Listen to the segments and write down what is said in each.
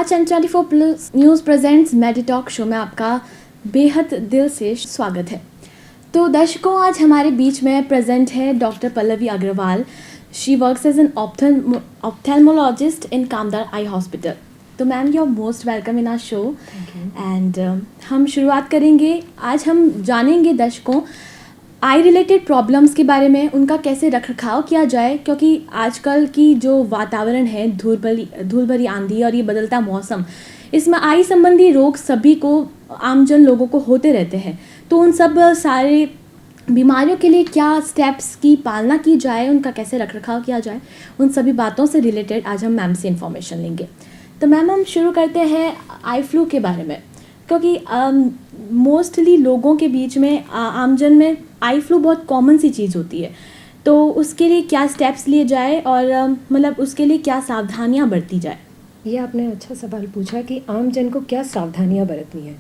आज N24 plus news presents मेडी talk show में आपका बेहद दिल से स्वागत है। तो दर्शकों, आज हमारे बीच में प्रेजेंट है doctor Pallavi Agrawal. She works as an ophthalmologist in Kamdar eye hospital. तो ma'am, you are most welcome in our show. And हम शुरुआत करेंगे। आज हम जानेंगे दर्शकों आई रिलेटेड प्रॉब्लम्स के बारे में, उनका कैसे रखरखाव किया जाए, क्योंकि आजकल की जो वातावरण है, धूल भरी आंधी और ये बदलता मौसम, इसमें आई संबंधी रोग सभी को, आमजन लोगों को होते रहते हैं। तो उन सब सारे बीमारियों के लिए क्या स्टेप्स की पालना की जाए, उनका कैसे रखरखाव किया जाए, उन सभी बातों से रिलेटेड आज हम मैम से इन्फॉर्मेशन लेंगे। तो मैम, हम शुरू करते हैं आई फ्लू के बारे में, क्योंकि मोस्टली लोगों के बीच में, आमजन में आई फ्लू बहुत कॉमन सी चीज़ होती है। तो उसके लिए क्या स्टेप्स लिए जाए और मतलब उसके लिए क्या सावधानियां बरती जाए? ये आपने अच्छा सवाल पूछा कि आम जन को क्या सावधानियां बरतनी है।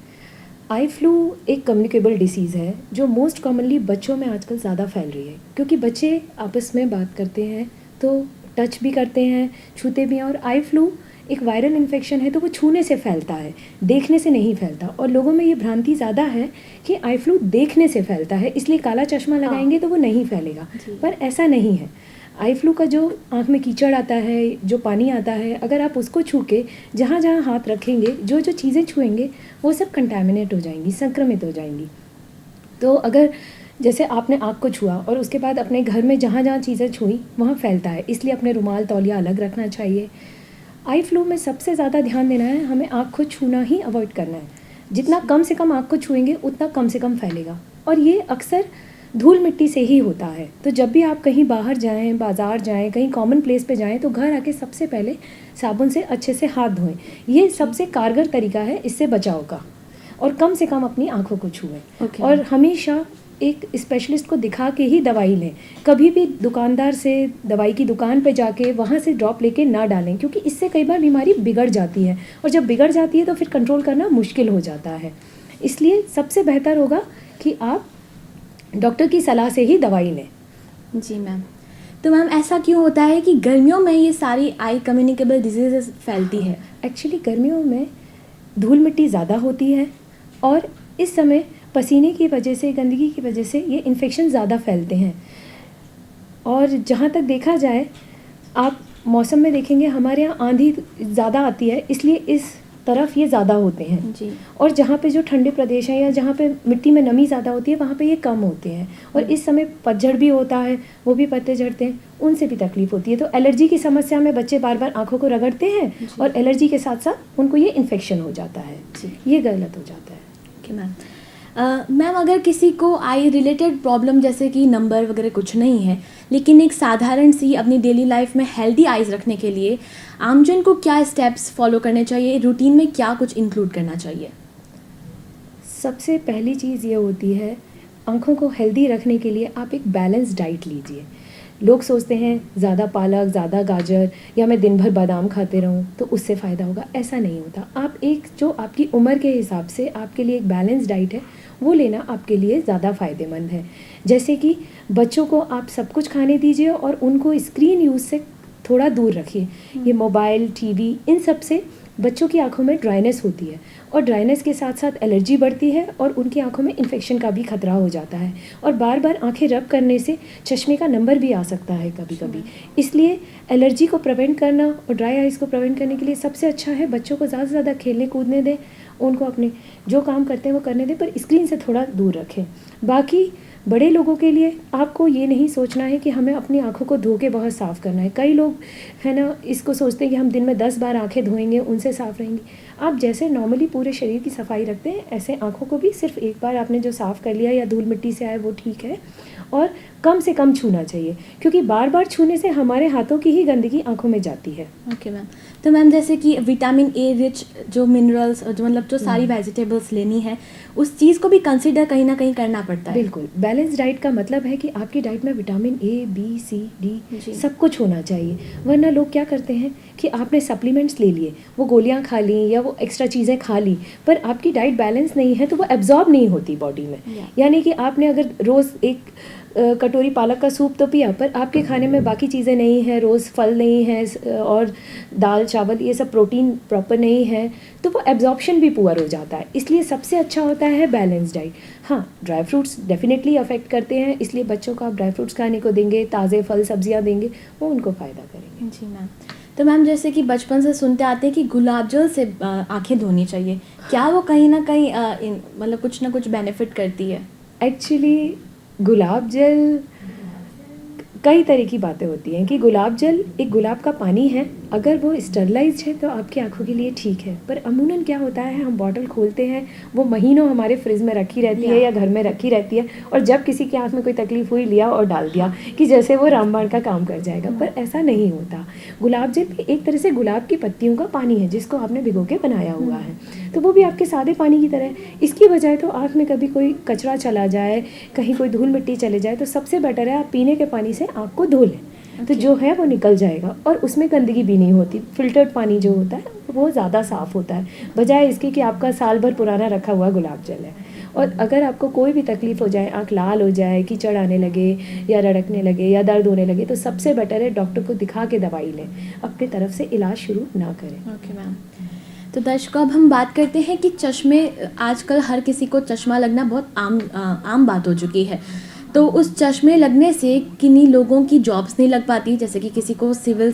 आई फ्लू एक कम्युनिकेबल डिसीज़ है जो मोस्ट कॉमनली बच्चों में आजकल ज़्यादा फैल रही है, क्योंकि बच्चे आपस में बात करते हैं तो टच भी करते हैं, छूते भी हैं। और आई फ्लू एक वायरल इन्फेक्शन है तो वो छूने से फैलता है, देखने से नहीं फैलता। और लोगों में ये भ्रांति ज़्यादा है कि आई फ्लू देखने से फैलता है, इसलिए काला चश्मा लगाएंगे तो वो नहीं फैलेगा, पर ऐसा नहीं है। आई फ्लू का जो आँख में कीचड़ आता है, जो पानी आता है, अगर आप उसको छू के जहाँ जहाँ हाथ रखेंगे, जो जो चीज़ें छुएंगे वो सब कंटैमिनेट हो जाएंगी, संक्रमित हो जाएंगी। तो अगर जैसे आपने आँख को छुआ और उसके बाद अपने घर में जहाँ जहाँ चीज़ें छुई वहाँ फैलता है, इसलिए अपने रुमाल तौलिया अलग रखना चाहिए। आई फ्लू में सबसे ज़्यादा ध्यान देना है, हमें आँख को छूना ही अवॉइड करना है। जितना कम से कम आँख को छुएंगे उतना कम से कम फैलेगा, और ये अक्सर धूल मिट्टी से ही होता है। तो जब भी आप कहीं बाहर जाएं, बाज़ार जाएं, कहीं कॉमन प्लेस पे जाएं, तो घर आके सबसे पहले साबुन से अच्छे से हाथ धोएं। ये सबसे कारगर तरीका है इससे बचाव का। और कम से कम अपनी आँखों को छुएं। और हमेशा एक स्पेशलिस्ट को दिखा के ही दवाई लें। कभी भी दुकानदार से, दवाई की दुकान पे जाके वहाँ से ड्रॉप लेके ना डालें, क्योंकि इससे कई बार बीमारी बिगड़ जाती है, और जब बिगड़ जाती है तो फिर कंट्रोल करना मुश्किल हो जाता है। इसलिए सबसे बेहतर होगा कि आप डॉक्टर की सलाह से ही दवाई लें। जी मैम। तो मैम, ऐसा क्यों होता है कि गर्मियों में ये सारी आई कम्युनिकेबल डिजीजेस फैलती है? एक्चुअली गर्मियों में धूल मिट्टी ज़्यादा होती है, और इस समय पसीने की वजह से, गंदगी की वजह से ये इन्फेक्शन ज़्यादा फैलते हैं। और जहाँ तक देखा जाए, आप मौसम में देखेंगे हमारे यहाँ आंधी ज़्यादा आती है, इसलिए इस तरफ ये ज़्यादा होते हैं जी। और जहाँ पे जो ठंडे प्रदेश हैं या जहाँ पे मिट्टी में नमी ज़्यादा होती है वहाँ पे ये कम होते हैं। और इस समय पतझड़ भी होता है, वो भी पत्ते झड़ते हैं, उनसे भी तकलीफ होती है। तो एलर्जी की समस्या में बच्चे बार बार आँखों को रगड़ते हैं और एलर्जी के साथ साथ उनको ये इन्फेक्शन हो जाता है। ये गलत हो जाता है। Okay ma'am. मैम, अगर किसी को आई रिलेटेड प्रॉब्लम जैसे कि नंबर वगैरह कुछ नहीं है, लेकिन एक साधारण सी अपनी डेली लाइफ में हेल्दी आइज़ रखने के लिए आमजन को क्या स्टेप्स फॉलो करने चाहिए, रूटीन में क्या कुछ इंक्लूड करना चाहिए? सबसे पहली चीज़ ये होती है, आँखों को हेल्दी रखने के लिए आप एक बैलेंस डाइट लीजिए। लोग सोचते हैं ज़्यादा पालक, ज़्यादा गाजर या मैं दिन भर बादाम खाते रहूं तो उससे फ़ायदा होगा, ऐसा नहीं होता। आप एक जो आपकी उम्र के हिसाब से आपके लिए एक बैलेंस डाइट है वो लेना आपके लिए ज़्यादा फ़ायदेमंद है। जैसे कि बच्चों को आप सब कुछ खाने दीजिए और उनको स्क्रीन यूज़ से थोड़ा दूर रखिए। ये मोबाइल, टीवी, इन सब से बच्चों की आंखों में ड्राइनेस होती है, और ड्राइनेस के साथ साथ एलर्जी बढ़ती है और उनकी आंखों में इन्फेक्शन का भी खतरा हो जाता है। और बार बार आंखें रब करने से चश्मे का नंबर भी आ सकता है कभी कभी। इसलिए एलर्जी को प्रिवेंट करना और ड्राई आइज़ को प्रिवेंट करने के लिए सबसे अच्छा है बच्चों को ज़्यादा से ज़्यादा खेलने कूदने दें, उनको अपने जो काम करते हैं वो करने दें, पर स्क्रीन से थोड़ा दूर रखें। बाकी बड़े लोगों के लिए आपको ये नहीं सोचना है कि हमें अपनी आंखों को धो के बहुत साफ़ करना है। कई लोग है ना, इसको सोचते हैं कि हम दिन में 10 बार आंखें धोएंगे, उनसे साफ़ रहेंगी। आप जैसे नॉर्मली पूरे शरीर की सफाई रखते हैं, ऐसे आंखों को भी सिर्फ एक बार आपने जो साफ़ कर लिया या धूल मिट्टी से आए वो ठीक है, और कम से कम छूना चाहिए, क्योंकि बार बार छूने से हमारे हाथों की ही गंदगी आंखों में जाती है। Okay ma'am. तो मैम, जैसे कि विटामिन ए रिच जो मिनरल्स, जो मतलब जो सारी वेजिटेबल्स लेनी है, उस चीज़ को भी कंसिडर कहीं ना कहीं करना पड़ता है। बिल्कुल। बैलेंस डाइट का मतलब है कि आपकी डाइट में vitamin A, B, C, D सब कुछ होना चाहिए। वरना लोग क्या करते हैं कि आपने सप्लीमेंट्स ले लिए, वो गोलियां खा ली या वो एक्स्ट्रा चीज़ें खा ली, पर आपकी डाइट बैलेंस नहीं है तो वो एब्जॉर्ब नहीं होती बॉडी में। यानी कि आपने अगर रोज़ एक कटोरी पालक का सूप तो पिया, पर आपके खाने में बाकी चीज़ें नहीं हैं, रोज़ फल नहीं है और दाल चावल ये सब प्रोटीन प्रॉपर नहीं है, तो वो एब्जॉर्प्शन भी पुअर हो जाता है। इसलिए सबसे अच्छा होता है बैलेंस डाइट। हाँ, ड्राई फ्रूट्स डेफिनेटली अफेक्ट करते हैं, इसलिए बच्चों को आप ड्राई फ्रूट्स खाने को देंगे, ताज़े फल सब्जियाँ देंगे, वो उनको फ़ायदा करेंगे। जी मैम। तो मैम जैसे कि बचपन से सुनते आते हैं कि गुलाब जल से आँखें धोनी चाहिए, क्या वो कहीं ना कहीं मतलब कुछ ना कुछ बेनिफिट करती है? एक्चुअली गुलाब जल कई तरह की बातें होती हैं कि गुलाब जल एक गुलाब का पानी है, अगर वो स्टरलाइज्ड है तो आपकी आंखों के लिए ठीक है, पर अमूमन क्या होता है, हम बॉटल खोलते हैं, वो महीनों हमारे फ्रिज में रखी रहती है या घर में रखी रहती है, और जब किसी की आंख में कोई तकलीफ हुई लिया और डाल दिया कि जैसे वो रामबाण का काम कर जाएगा, पर ऐसा नहीं होता। गुलाब जल भी एक तरह से गुलाब की पत्तियों का पानी है जिसको आपने भिगो के बनाया हुआ है, तो वो भी आपके सादे पानी की तरह है। इसकी बजाय तो आँख में कभी कोई कचरा चला जाए, कहीं कोई धूल मिट्टी चले जाए, तो सबसे बेटर है आप पीने के पानी से आँख को धो लें, तो जो है वो निकल जाएगा और उसमें गंदगी भी नहीं होती। फिल्टर्ड पानी जो होता है वो ज़्यादा साफ़ होता है, बजाय इसके कि आपका साल भर पुराना रखा हुआ गुलाब जल है। और अगर आपको कोई भी तकलीफ़ हो जाए, आँख लाल हो जाए, कीचड़ आने लगे या रड़कने लगे या दर्द होने लगे, तो सबसे बेटर है डॉक्टर को दिखा के दवाई लें, अपनी तरफ से इलाज शुरू ना करें। Okay ma'am. तो दर्शकों, अब हम बात करते हैं कि चश्मे, आजकल हर किसी को चश्मा लगना बहुत आम बात हो चुकी है। तो उस चश्मे लगने से किन्हीं लोगों की जॉब्स नहीं लग पाती, जैसे कि किसी को सिविल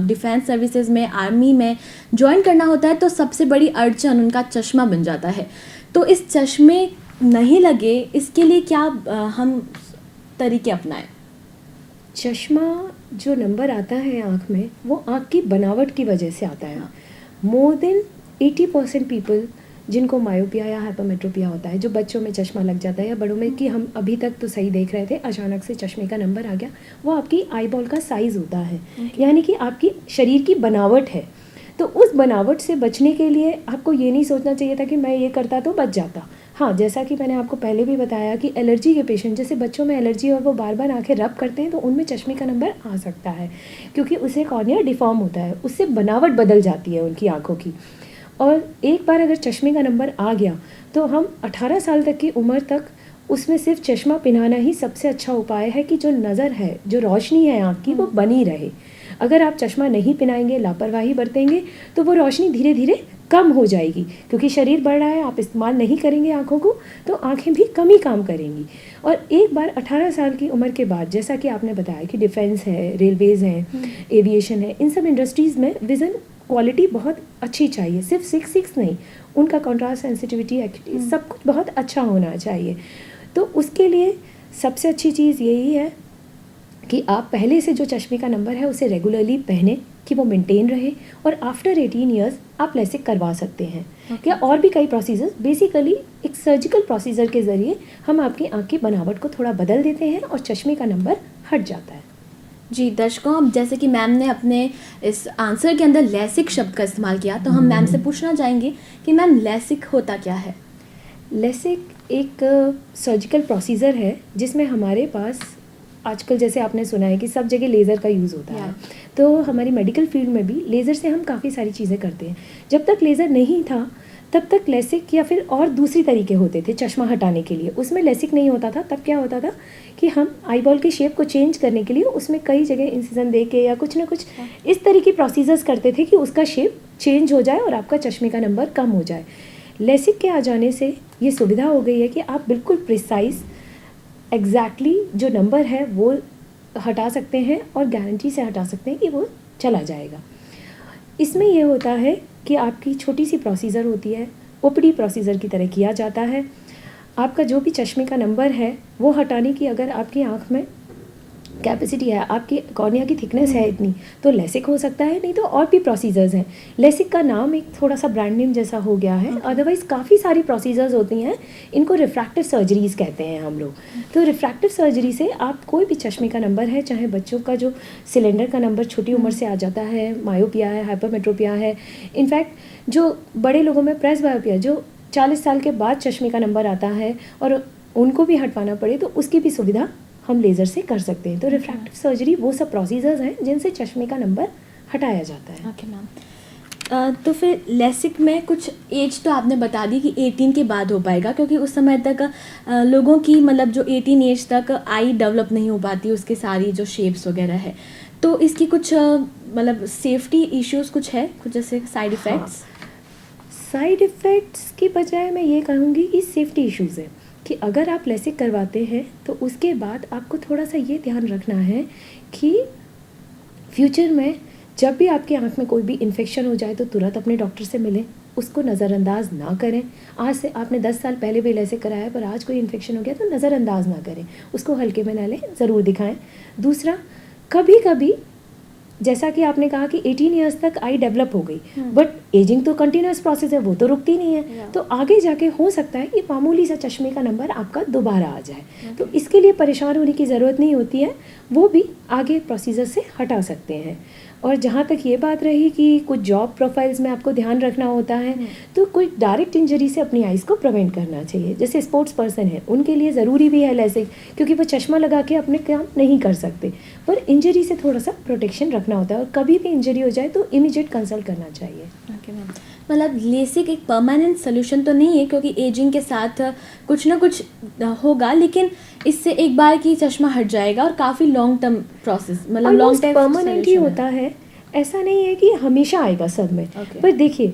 डिफेंस सर्विसेज में, आर्मी में ज्वाइन करना होता है, तो सबसे बड़ी अड़चन उनका चश्मा बन जाता है। तो इस चश्मे नहीं लगे, इसके लिए क्या हम तरीके अपनाएं? चश्मा जो नंबर आता है आँख में, वो आँख की बनावट की वजह से आता है। मोर देन 80% पीपल जिनको मायोपिया या हाइपरमेट्रोपिया होता है, जो बच्चों में चश्मा लग जाता है या बड़ों में, कि हम अभी तक तो सही देख रहे थे, अचानक से चश्मे का नंबर आ गया, वो आपकी आई बॉल का साइज़ होता है। यानी कि आपकी शरीर की बनावट है। तो उस बनावट से बचने के लिए आपको ये नहीं सोचना चाहिए था कि मैं ये करता तो बच जाता। हाँ, जैसा कि मैंने आपको पहले भी बताया कि एलर्जी के पेशेंट, जैसे बच्चों में एलर्जी और वो बार बार आंखें रब करते हैं, तो उनमें चश्मे का नंबर आ सकता है, क्योंकि उससे कॉर्निया डिफॉर्म होता है, उससे बनावट बदल जाती है उनकी आँखों की। और एक बार अगर चश्मे का नंबर आ गया तो हम 18 साल तक की उम्र तक उसमें सिर्फ चश्मा पहनाना ही सबसे अच्छा उपाय है कि जो नज़र है, जो रोशनी है आँख की, वो बनी रहे। अगर आप चश्मा नहीं पहनाएंगे, लापरवाही बरतेंगे, तो वो रोशनी धीरे धीरे कम हो जाएगी, क्योंकि शरीर बढ़ रहा है, आप इस्तेमाल नहीं करेंगे आँखों को, तो आँखें भी कम ही काम करेंगी। और एक बार 18 साल की उम्र के बाद, जैसा कि आपने बताया कि डिफेंस है, रेलवेज़ हैं, एविएशन है, इन सब इंडस्ट्रीज़ में विज़न क्वालिटी बहुत अच्छी चाहिए, सिर्फ 6 नहीं, उनका कॉन्ट्रास्ट सेंसिटिविटी एक्यूटी सब कुछ बहुत अच्छा होना चाहिए। तो उसके लिए सबसे अच्छी चीज़ यही है कि आप पहले से जो चश्मे का नंबर है उसे रेगुलरली पहने कि वो मेंटेन रहे, और आफ्टर 18 ईयर्स आप लेसिक करवा सकते हैं। या और भी कई प्रोसीजर, बेसिकली एक सर्जिकल प्रोसीजर के ज़रिए हम आपकी आँख की बनावट को थोड़ा बदल देते हैं और चश्मे का नंबर हट जाता है। जी दर्शकों, अब जैसे कि मैम ने अपने इस आंसर के अंदर लेसिक शब्द का इस्तेमाल किया, तो हम मैम से पूछना चाहेंगे कि मैम लेसिक होता क्या है? लेसिक एक सर्जिकल प्रोसीजर है जिसमें हमारे पास आजकल, जैसे आपने सुना है कि सब जगह लेज़र का यूज़ होता है, तो हमारी मेडिकल फील्ड में भी लेज़र से हम काफ़ी सारी चीज़ें करते हैं। जब तक लेज़र नहीं था तब तक लेसिक या फिर और दूसरी तरीके होते थे चश्मा हटाने के लिए, उसमें लेसिक नहीं होता था। तब क्या होता था कि हम आई बॉल की शेप को चेंज करने के लिए उसमें कई जगह इंसिजन दे के या कुछ ना कुछ इस तरह की प्रोसीजर्स करते थे कि उसका शेप चेंज हो जाए और आपका चश्मे का नंबर कम हो जाए। लेसिक के आ जाने से ये सुविधा हो गई है कि आप बिल्कुल प्रिसाइज एग्जैक्टली जो नंबर है वो हटा सकते हैं और गारंटी से हटा सकते हैं कि वो चला जाएगा। इसमें यह होता है कि आपकी छोटी सी प्रोसीजर होती है, ओपीडी प्रोसीजर की तरह किया जाता है। आपका जो भी चश्मे का नंबर है वो हटाने की अगर आपकी आँख में कैपेसिटी है, आपकी कॉर्निया की थिकनेस है इतनी, तो लेसिक हो सकता है, नहीं तो और भी प्रोसीजर्स हैं। लेसिक का नाम एक थोड़ा सा ब्रांड नेम जैसा हो गया है, अदरवाइज़ काफ़ी सारी प्रोसीजर्स होती हैं, इनको रिफ्रैक्टिव सर्जरीज़ कहते हैं हम लोग। तो रिफ्रैक्टिव सर्जरी से आप कोई भी चश्मे का नंबर है, चाहे बच्चों का जो सिलेंडर का नंबर छोटी उम्र से आ जाता है, मायोपिया है, हाइपरमेट्रोपिया है, इनफैक्ट जो बड़े लोगों में प्रेसबायोपिया, जो 40 साल के बाद चश्मे का नंबर आता है और उनको भी हटवाना पड़े, तो उसकी भी सुविधा हम लेज़र से कर सकते हैं। तो रिफ्रैक्टिव सर्जरी वो सब प्रोसीजर्स हैं जिनसे चश्मे का नंबर हटाया जाता है। Okay ma'am. तो फिर लेसिक में कुछ एज तो आपने बता दी कि 18 के बाद हो पाएगा, क्योंकि उस समय तक लोगों की मतलब जो 18 एज तक आई डेवलप नहीं हो पाती, उसके सारी जो शेप्स वगैरह है। तो इसकी कुछ मतलब सेफ्टी इश्यूज कुछ है, कुछ जैसे साइड इफ़ेक्ट्स? साइड इफ़ेक्ट्स की बजाय मैं ये कहूँगी कि सेफ्टी इश्यूज़ है कि अगर आप लेसिक करवाते हैं तो उसके बाद आपको थोड़ा सा ये ध्यान रखना है कि फ्यूचर में जब भी आपकी आंख में कोई भी इन्फेक्शन हो जाए तो तुरंत अपने डॉक्टर से मिलें, उसको नज़रअंदाज ना करें। आज से आपने 10 साल पहले भी लेसिक कराया पर आज कोई इन्फेक्शन हो गया तो नज़रअंदाज ना करें, उसको हल्के में ना लें, ज़रूर दिखाएं। दूसरा, कभी कभी जैसा कि आपने कहा कि 18 इयर्स तक आई डेवलप हो गई, बट एजिंग तो कंटिन्यूस प्रोसेस है, वो तो रुकती नहीं है। तो आगे जाके हो सकता है कि मामूली सा चश्मे का नंबर आपका दोबारा आ जाए। तो इसके लिए परेशान होने की ज़रूरत नहीं होती है, वो भी आगे प्रोसीजर से हटा सकते हैं। और जहाँ तक ये बात रही कि कुछ जॉब प्रोफाइल्स में आपको ध्यान रखना होता है, तो कोई डायरेक्ट इंजरी से अपनी आइज़ को प्रिवेंट करना चाहिए। जैसे स्पोर्ट्स पर्सन है, उनके लिए ज़रूरी भी है लेसिक, क्योंकि वो चश्मा लगा के अपने काम नहीं कर सकते, पर इंजरी से थोड़ा सा प्रोटेक्शन रखना होता है। और कभी भी इंजरी हो जाए तो इमीडिएट कंसल्ट करना चाहिए। Okay ma'am. मतलब लेसिक एक परमानेंट सोल्यूशन तो नहीं है, क्योंकि एजिंग के साथ कुछ ना कुछ होगा, लेकिन इससे एक बार की चश्मा हट जाएगा और काफ़ी लॉन्ग टर्म प्रोसेस, मतलब लॉन्ग टर्म परमानेंट ही होता है, ऐसा नहीं है कि हमेशा आएगा सब में। Okay. पर देखिए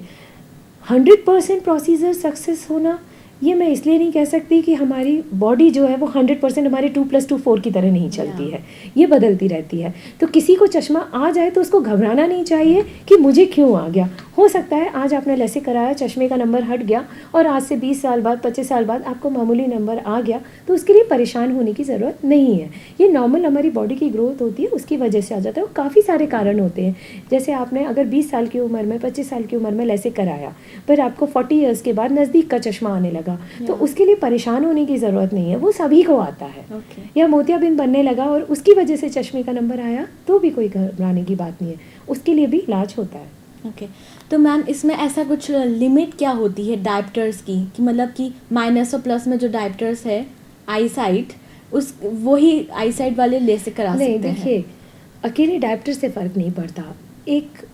100% प्रोसीजर सक्सेस होना, ये मैं इसलिए नहीं कह सकती कि हमारी बॉडी जो है वो 100% हमारे 2+2 4 की तरह नहीं चलती है, ये बदलती रहती है। तो किसी को चश्मा आ जाए तो उसको घबराना नहीं चाहिए कि मुझे क्यों आ गया। हो सकता है आज आपने लेसिक कराया, चश्मे का नंबर हट गया और आज से 20 साल बाद 25 साल बाद आपको मामूली नंबर आ गया, तो उसके लिए परेशान होने की ज़रूरत नहीं है। ये नॉर्मल हमारी बॉडी की ग्रोथ होती है, उसकी वजह से आ जाता है। और काफ़ी सारे कारण होते हैं, जैसे आपने अगर 20 साल की उम्र में 25 साल की उम्र में लेसिक कराया, पर आपको 40 ईयर्स के बाद नज़दीक का चश्मा आने लगा, तो उसके लिए परेशान होने की ज़रूरत नहीं है, वो सभी को आता है। या मोतियाबिंद बनने लगा और उसकी वजह से चश्मे का नंबर आया, तो भी कोई घबराने की बात नहीं है, उसके लिए भी इलाज होता है। ओके। तो मैम इसमें ऐसा कुछ लिमिट क्या होती है डायप्टर्स की, कि मतलब कि माइनस और प्लस में जो डायप्टर्स है आई साइट, उस वही आई साइट वाले लेसिक करा सकते हैं? नहीं, देखिए अकेले डायप्टर से फ़र्क नहीं पड़ता। एक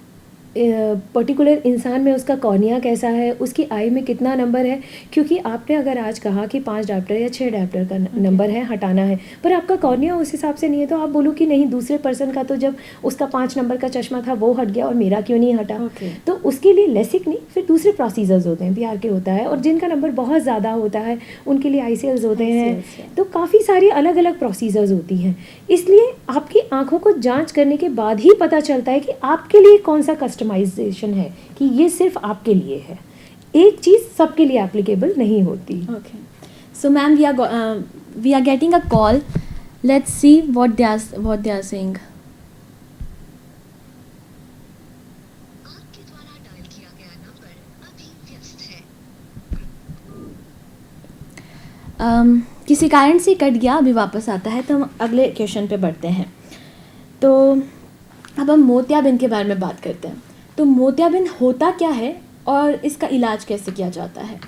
पर्टिकुलर इंसान में उसका कॉर्निया कैसा है, उसकी आई में कितना नंबर है, क्योंकि आपने अगर आज कहा कि 5 डायप्टर या 6 डायप्टर का नंबर है, हटाना है, पर आपका कॉर्निया उस हिसाब से नहीं है, तो आप बोलो कि नहीं दूसरे पर्सन का तो जब उसका 5 नंबर का चश्मा था वो हट गया और मेरा क्यों नहीं हटा। तो उसके लिए लेसिक नहीं, फिर दूसरे प्रोसीजर्स होते हैं, PRK होता है, और जिनका नंबर बहुत ज़्यादा होता है उनके लिए ICLs होते हैं। तो काफ़ी सारी अलग अलग प्रोसीजर्स होती हैं, इसलिए आपकी आँखों को जाँच करने के बाद ही पता चलता है कि आपके लिए कौन सा कस्टमाइजेशन है, कि ये सिर्फ आपके लिए है। एक चीज़ सबके लिए एप्लीकेबल नहीं होती। Okay, so ma'am we are getting a call, let's see what they are saying. आपके द्वारा डायल किया गया नंबर अभी व्यस्त है। किसी कारण से कट गया, अभी वापस आता है, तो हम अगले क्वेश्चन पे बढ़ते हैं। तो अब हम मोतियाबिंद के बारे में बात करते हैं। तो मोतियाबिंद होता क्या है और इसका इलाज कैसे किया जाता है?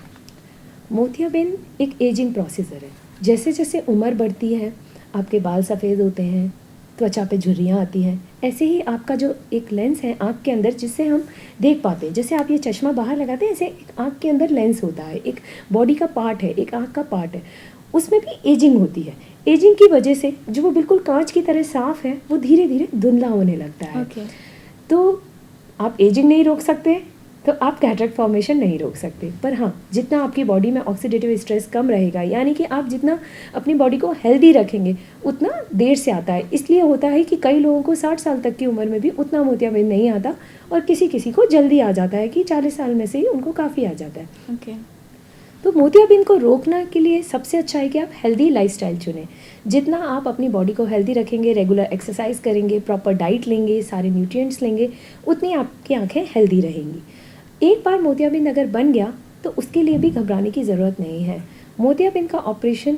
मोतियाबिंद एक एजिंग प्रोसीजर है। जैसे जैसे उम्र बढ़ती है, आपके बाल सफ़ेद होते हैं, त्वचा पे झुर्रियाँ आती हैं, ऐसे ही आपका जो एक लेंस है आँख के अंदर जिससे हम देख पाते हैं, जैसे आप ये चश्मा बाहर लगाते हैं, ऐसे एक आँख के अंदर लेंस होता है, एक बॉडी का पार्ट है, एक आँख का पार्ट है, उसमें भी एजिंग होती है। एजिंग की वजह से जो वो बिल्कुल कांच की तरह साफ़ है वो धीरे धीरे धुंधला होने लगता है। तो आप एजिंग नहीं रोक सकते, तो आप कैटरेक्ट फॉर्मेशन नहीं रोक सकते, पर हाँ जितना आपकी बॉडी में ऑक्सीडेटिव स्ट्रेस कम रहेगा, यानी कि आप जितना अपनी बॉडी को हेल्दी रखेंगे उतना देर से आता है। इसलिए होता है कि कई लोगों को 60 साल तक की उम्र में भी उतना मोतियाबिंद नहीं आता, और किसी किसी को जल्दी आ जाता है कि 40 साल में से ही उनको काफ़ी आ जाता है। तो मोतियाबिंद को रोकने के लिए सबसे अच्छा है कि आप हेल्दी लाइफस्टाइल चुनें। जितना आप अपनी बॉडी को हेल्दी रखेंगे, रेगुलर एक्सरसाइज करेंगे, प्रॉपर डाइट लेंगे, सारे न्यूट्रिएंट्स लेंगे, उतनी आपकी आंखें हेल्दी रहेंगी। एक बार मोतियाबिंद अगर बन गया तो उसके लिए भी घबराने की ज़रूरत नहीं है। मोतियाबिंद का ऑपरेशन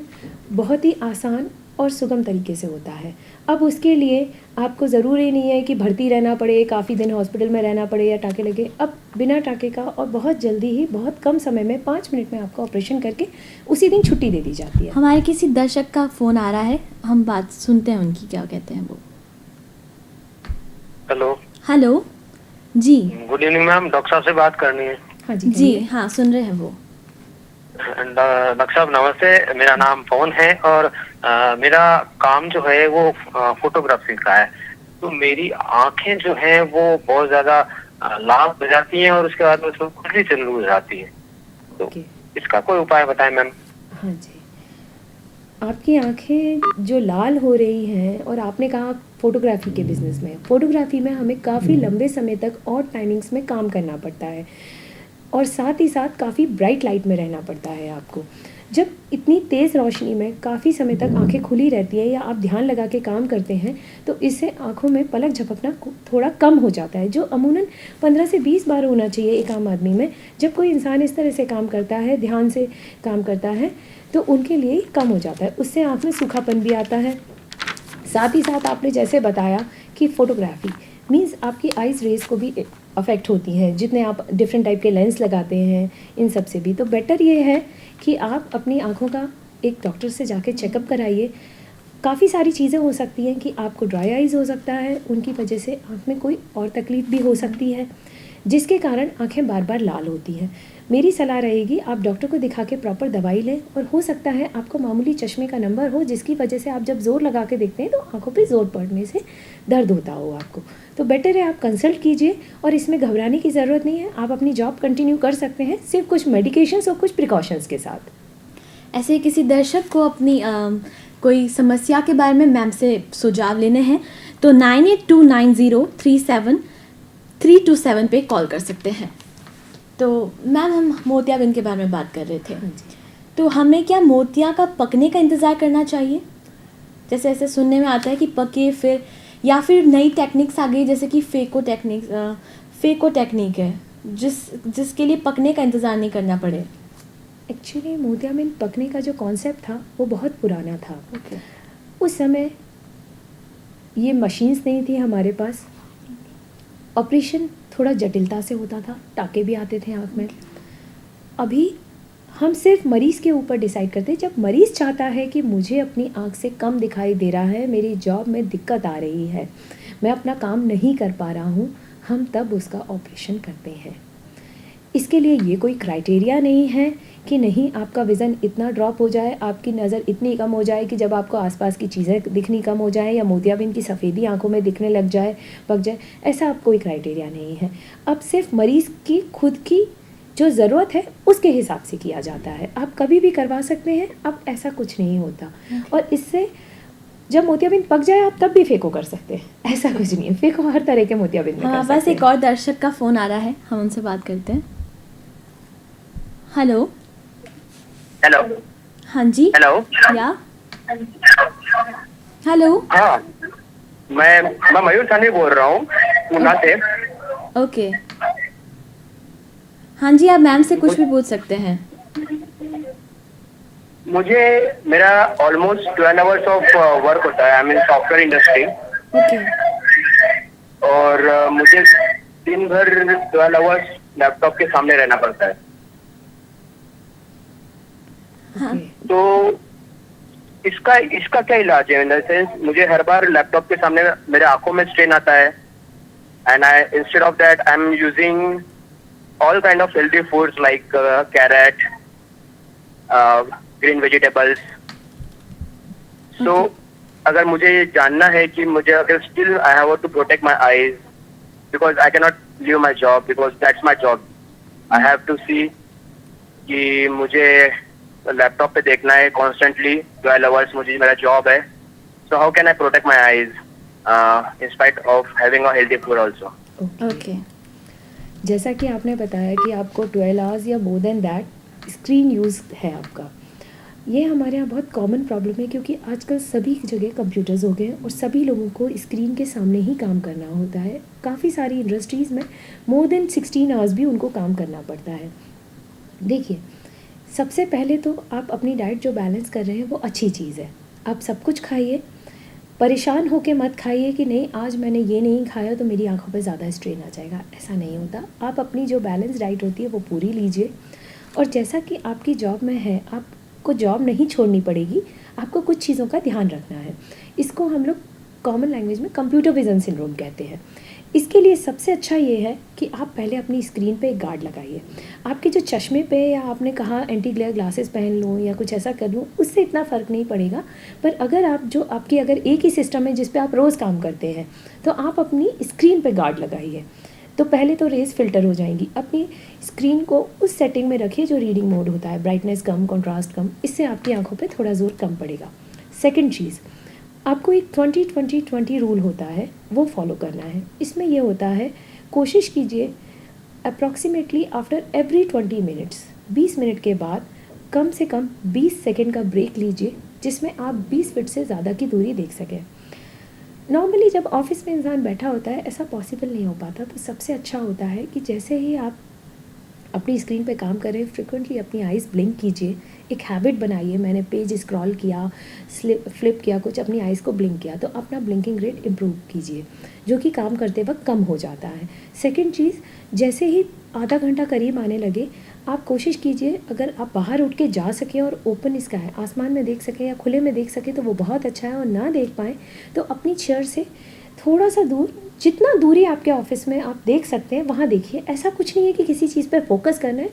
बहुत ही आसान और सुगम तरीके से होता है। अब उसके लिए आपको ज़रूरी नहीं है कि भर्ती रहना पड़े, काफ़ी दिन हॉस्पिटल में रहना पड़े या टाँके लगे। अब बिना टाँके का और बहुत जल्दी ही, बहुत कम समय में, 5 मिनट में आपको ऑपरेशन करके उसी दिन छुट्टी दे दी जाती है। हमारे किसी दर्शक का फ़ोन आ रहा है, हम बात सुनते हैं उनकी, क्या कहते हैं वो। हेलो। हेलो। जी गुड इवनिंग मैम, डॉक्टर साहब से बात करनी है। हाँ जी जी कहिए। हाँ, सुन रहे हैं वो। डॉक्टर साहब नमस्ते, मेरा नाम पवन है और मेरा काम जो है वो फोटोग्राफी का है। तो मेरी आंखें जो हैं वो बहुत ज्यादा लाल हो जाती हैं और उसके बाद में उसमें खुजली चलने हो जाती है। तो ओके। इसका कोई उपाय बताएं मैम। हाँ जी, आपकी आंखें जो लाल हो रही हैं और आपने कहा आप फोटोग्राफी के बिजनेस में, फोटोग्राफी में हमें काफ़ी लंबे समय तक और टाइमिंग्स में काम करना पड़ता है और साथ ही साथ काफ़ी ब्राइट लाइट में रहना पड़ता है आपको। जब इतनी तेज़ रोशनी में काफ़ी समय तक आंखें खुली रहती है या आप ध्यान लगा के काम करते हैं तो इससे आंखों में पलक झपकना थोड़ा कम हो जाता है, जो अमूमन 15 से 20 बार होना चाहिए एक आम आदमी में। जब कोई इंसान इस तरह से काम करता है, ध्यान से काम करता है, तो उनके लिए कम हो जाता है। उससे आँख में सूखापन भी आता है। साथ ही साथ आपने जैसे बताया कि फ़ोटोग्राफी मीन्स आपकी आइज़ रेज को भी अफेक्ट होती हैं, जितने आप डिफरेंट टाइप के लेंस लगाते हैं इन सब से भी। तो बेटर ये है कि आप अपनी आँखों का एक डॉक्टर से जाके चेकअप कराइए। काफ़ी सारी चीज़ें हो सकती हैं कि आपको ड्राई आइज़ हो सकता है, उनकी वजह से आँख में कोई और तकलीफ़ भी हो सकती है, जिसके कारण आँखें बार बार लाल होती हैं। मेरी सलाह रहेगी आप डॉक्टर को दिखा के प्रॉपर दवाई लें और हो सकता है आपको मामूली चश्मे का नंबर हो, जिसकी वजह से आप जब ज़ोर लगा के देखते हैं तो आँखों पे ज़ोर पड़ने से दर्द होता हो आपको। तो बेटर है आप कंसल्ट कीजिए और इसमें घबराने की ज़रूरत नहीं है। आप अपनी जॉब कंटिन्यू कर सकते हैं, सिर्फ कुछ मेडिकेशंस और कुछ प्रिकॉशंस के साथ। ऐसे किसी दर्शक को अपनी कोई समस्या के बारे में मैम से सुझाव लेने हैं तो 9829037327 पे कॉल कर सकते हैं। तो मैम हम मोतियाबिंद के बारे में बात कर रहे थे, हाँ जी। तो हमें क्या मोतिया का पकने का इंतज़ार करना चाहिए? जैसे ऐसे सुनने में आता है कि पके फिर, या फिर नई टेक्निक्स आ गई जैसे कि फेको टेक्निक है जिसके लिए पकने का इंतज़ार नहीं करना पड़े। एक्चुअली मोतियाबिंद पकने का जो कॉन्सेप्ट था वो बहुत पुराना था। ओके। उस समय ये मशीन्स नहीं थी हमारे पास, ऑपरेशन थोड़ा जटिलता से होता था, टाँके भी आते थे आँख में। अभी हम सिर्फ मरीज़ के ऊपर डिसाइड करते हैं। जब मरीज़ चाहता है कि मुझे अपनी आँख से कम दिखाई दे रहा है, मेरी जॉब में दिक्कत आ रही है, मैं अपना काम नहीं कर पा रहा हूँ, हम तब उसका ऑपरेशन करते हैं। इसके लिए ये कोई क्राइटेरिया नहीं है कि नहीं आपका विज़न इतना ड्रॉप हो जाए, आपकी नज़र इतनी कम हो जाए कि जब आपको आसपास की चीज़ें दिखनी कम हो जाए या मोतियाबिंद की सफ़ेदी आंखों में दिखने लग जाए, पक जाए, ऐसा अब कोई क्राइटेरिया नहीं है। अब सिर्फ मरीज़ की खुद की जो ज़रूरत है उसके हिसाब से किया जाता है। आप कभी भी करवा सकते हैं, अब ऐसा कुछ नहीं होता। और इससे जब मोतियाबिंद पक जाए आप तब भी फेको कर सकते हैं, ऐसा कुछ नहीं है। फेको हर तरह के मोतियाबिंद में कर बस सकते एक हैं। और दर्शक का फ़ोन आ रहा है, हम उनसे बात करते हैं। हेलो। हेलो। हाँ जी। हेलो। या हेलो। हाँ, मैं मयूर सानी बोल रहा हूँ पूना से। ओके। हाँ जी, आप मैम से कुछ भी पूछ सकते हैं। मुझे मेरा ऑलमोस्ट 12 आवर्स ऑफ वर्क होता है, I mean software industry. Okay. और मुझे दिन भर 12 आवर्स लैपटॉप के सामने रहना पड़ता है। हाँ। ओके। तो इसका क्या इलाज है? इन द सेंस मुझे हर बार लैपटॉप के सामने मेरे आंखों में स्ट्रेन आता है and I instead of that I am using all kind of healthy foods like carrot, green vegetables. So अगर मुझे ये जानना है कि मुझे अगर still I have to protect my eyes because I can not leave my job because that's my job, I have to see कि मुझे लैपटॉप पे देखना है कॉन्स्टेंटली 12 आवर्स, मुझे मेरा जॉब है। So how can I protect my eyes in spite of having a healthy food also? Okay. जैसा कि आपने बताया कि आपको 12 आवर्स या more than that screen use है आपका, ये हमारे यहाँ बहुत कॉमन प्रॉब्लम है क्योंकि आजकल सभी जगह कंप्यूटर्स हो गए हैं और सभी लोगों को स्क्रीन के सामने ही काम करना होता है। काफ़ी सारी इंडस्ट्रीज़ में मोर देन 16 आवर्स भी उनको काम करना पड़ता है। देखिए, सबसे पहले तो आप अपनी डाइट जो बैलेंस कर रहे हैं वो अच्छी चीज़ है। आप सब कुछ खाइए, परेशान होके मत खाइए कि नहीं आज मैंने ये नहीं खाया तो मेरी आंखों पे ज़्यादा स्ट्रेन आ जाएगा, ऐसा नहीं होता। आप अपनी जो बैलेंस डाइट होती है वो पूरी लीजिए। और जैसा कि आपकी जॉब में है, आपको जॉब नहीं छोड़नी पड़ेगी, आपको कुछ चीज़ों का ध्यान रखना है। इसको हम लोग कॉमन लैंग्वेज में कंप्यूटर विज़न सिंड्रोम कहते हैं। इसके लिए सबसे अच्छा ये है कि आप पहले अपनी स्क्रीन पे एक गार्ड लगाइए। आपके जो चश्मे पे, या आपने कहा एंटी ग्लेयर ग्लासेस पहन लूँ या कुछ ऐसा कर लूँ, उससे इतना फ़र्क नहीं पड़ेगा। पर अगर आपकी अगर एक ही सिस्टम है जिस पे आप रोज़ काम करते हैं, तो आप अपनी स्क्रीन पे गार्ड लगाइए। तो पहले तो रेज़ फ़िल्टर हो जाएंगी। अपनी स्क्रीन को उस सेटिंग में रखिए जो रीडिंग मोड होता है, ब्राइटनेस कम, कॉन्ट्रास्ट कम, इससे आपकी आँखों पे थोड़ा ज़ोर कम पड़ेगा। सेकंड चीज़, आपको एक 20-20-20 रूल होता है, वो फॉलो करना है। इसमें यह होता है, कोशिश कीजिए approximately after every 20 minutes, 20 minute के बाद कम से कम 20 सेकेंड का ब्रेक लीजिए, जिसमें आप 20 फीट से ज़्यादा की दूरी देख सकें। नॉर्मली जब ऑफिस में इंसान बैठा होता है, ऐसा पॉसिबल नहीं हो पाता। तो सबसे अच्छा होता है कि जैसे ही आप अपनी स्क्रीन पे काम करें, फ्रिक्वेंटली अपनी आइज़ ब्लिंक कीजिए। एक हैबिट बनाइए। मैंने पेज स्क्रॉल किया, फ्लिप किया कुछ, अपनी आइज़ को ब्लिंक किया, तो अपना ब्लिंकिंग रेट इम्प्रूव कीजिए, जो कि काम करते वक्त कम हो जाता है। सेकंड चीज़, जैसे ही आधा घंटा करीब आने लगे, आप कोशिश कीजिए अगर आप बाहर उठ के जा सकें और ओपन स्काई, आसमान में देख सकें या खुले में देख सकें तो वो बहुत अच्छा है। और ना देख पाएँ तो अपनी चेयर से थोड़ा सा दूर, जितना दूरी आपके ऑफिस में आप देख सकते हैं वहाँ देखिए। ऐसा कुछ नहीं है कि किसी चीज़ पर फोकस करना है।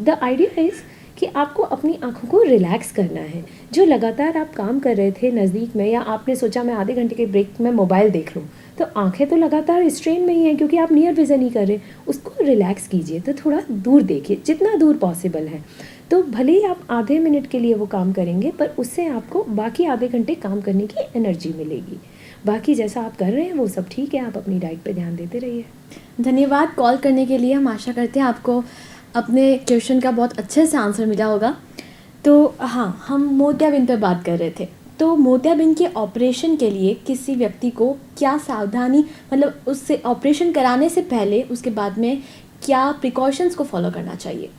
द आइडिया इज़ कि आपको अपनी आँखों को रिलैक्स करना है। जो लगातार आप काम कर रहे थे नज़दीक में, या आपने सोचा मैं आधे घंटे के ब्रेक में मोबाइल देख लूँ, तो आंखें तो लगातार स्ट्रेन में ही हैं क्योंकि आप नियर विज़न ही कर रहे हैं। उसको रिलैक्स कीजिए, तो थोड़ा दूर देखिए, जितना दूर पॉसिबल है। तो भले ही आप आधे मिनट के लिए वो काम करेंगे, पर उससे आपको बाकी आधे घंटे काम करने की एनर्जी मिलेगी। बाकी जैसा आप कर रहे हैं वो सब ठीक है, आप अपनी डाइट पे ध्यान देते रहिए। धन्यवाद कॉल करने के लिए। हम आशा करते हैं आपको अपने क्वेश्चन का बहुत अच्छे से आंसर मिला होगा। तो हाँ, हम मोतियाबिंद पर बात कर रहे थे। तो मोतियाबिंद के ऑपरेशन के लिए किसी व्यक्ति को क्या सावधानी, मतलब उससे ऑपरेशन कराने से पहले, उसके बाद में क्या प्रिकॉशंस को फॉलो करना चाहिए?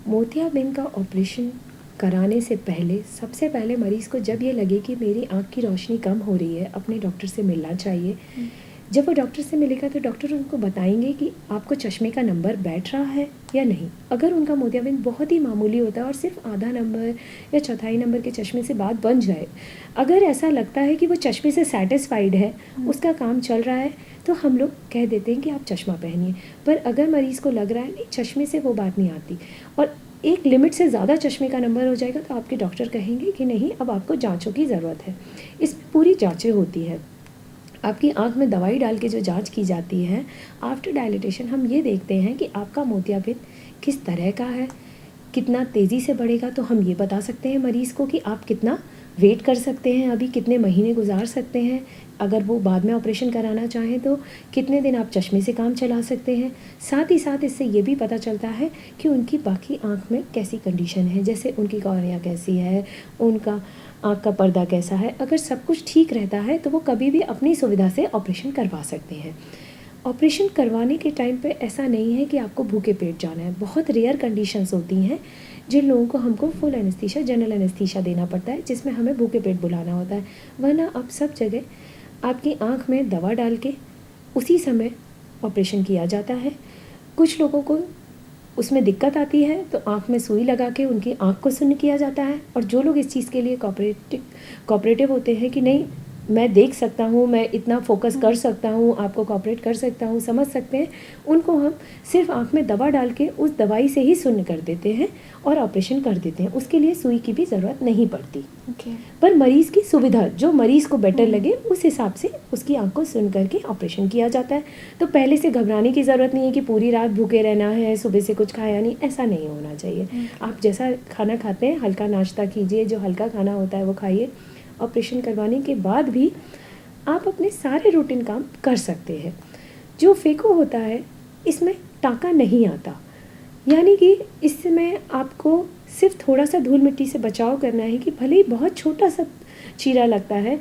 मोतियाबिंद का ऑपरेशन कराने से पहले, सबसे पहले मरीज़ को जब ये लगे कि मेरी आँख की रोशनी कम हो रही है, अपने डॉक्टर से मिलना चाहिए। जब वो डॉक्टर से मिलेगा तो डॉक्टर उनको बताएंगे कि आपको चश्मे का नंबर बैठ रहा है या नहीं। अगर उनका मोतियाबिंद बहुत ही मामूली होता है और सिर्फ आधा नंबर या चौथाई नंबर के चश्मे से बात बन जाए, अगर ऐसा लगता है कि वो चश्मे से सेटिस्फाइड है, उसका काम चल रहा है, तो हम लोग कह देते हैं कि आप चश्मा पहनिए। पर अगर मरीज़ को लग रहा है नहीं, चश्मे से वो बात नहीं आती और एक लिमिट से ज़्यादा चश्मे का नंबर हो जाएगा, तो आपके डॉक्टर कहेंगे कि नहीं, अब आपको जांचों की ज़रूरत है। इसमें पूरी जांचें होती हैं। आपकी आंख में दवाई डाल के जो जांच की जाती है, आफ्टर डायलिटेशन हम ये देखते हैं कि आपका मोतियाबिंद किस तरह का है, कितना तेज़ी से बढ़ेगा। तो हम ये बता सकते हैं मरीज़ को कि आप कितना वेट कर सकते हैं, अभी कितने महीने गुजार सकते हैं। अगर वो बाद में ऑपरेशन कराना चाहें तो कितने दिन आप चश्मे से काम चला सकते हैं। साथ ही साथ इससे ये भी पता चलता है कि उनकी बाकी आँख में कैसी कंडीशन है, जैसे उनकी कॉर्निया कैसी है, उनका आँख का पर्दा कैसा है। अगर सब कुछ ठीक रहता है तो वो कभी भी अपनी सुविधा से ऑपरेशन करवा सकते हैं। ऑपरेशन करवाने के टाइम पे ऐसा नहीं है कि आपको भूखे पेट जाना है। बहुत रेयर कंडीशंस होती हैं जिन लोगों को हमको फुल एनेस्थीसिया, जनरल एनेस्थीसिया देना पड़ता है, जिसमें हमें भूखे पेट बुलाना होता है। वरना अब सब जगह आपकी आँख में दवा डाल के उसी समय ऑपरेशन किया जाता है। कुछ लोगों को उसमें दिक्कत आती है तो आँख में सुई लगा के उनकी आँख को शून्य किया जाता है। और जो लोग इस चीज़ के लिए कोऑपरेटिव होते हैं कि नहीं, मैं देख सकता हूँ, मैं इतना फोकस कर सकता हूँ, आपको कोऑपरेट कर सकता हूँ, समझ सकते हैं, उनको हम सिर्फ आँख में दवा डाल के उस दवाई से ही शून्य कर देते हैं और ऑपरेशन कर देते हैं। उसके लिए सुई की भी ज़रूरत नहीं पड़ती। पर मरीज़ की सुविधा, जो मरीज़ को बेटर लगे, उस हिसाब से उसकी आँख को सुन करके ऑपरेशन किया जाता है। तो पहले से घबराने की ज़रूरत नहीं है कि पूरी रात भूखे रहना है, सुबह से कुछ खाया नहीं, ऐसा नहीं होना चाहिए। आप जैसा खाना खाते हैं, हल्का नाश्ता कीजिए, जो हल्का खाना होता है वो खाइए। ऑपरेशन करवाने के बाद भी आप अपने सारे रूटीन काम कर सकते हैं। जो फेको होता है, इसमें टाँका नहीं आता, यानी कि इसमें आपको सिर्फ थोड़ा सा धूल मिट्टी से बचाव करना है कि भले ही बहुत छोटा सा चीरा लगता है,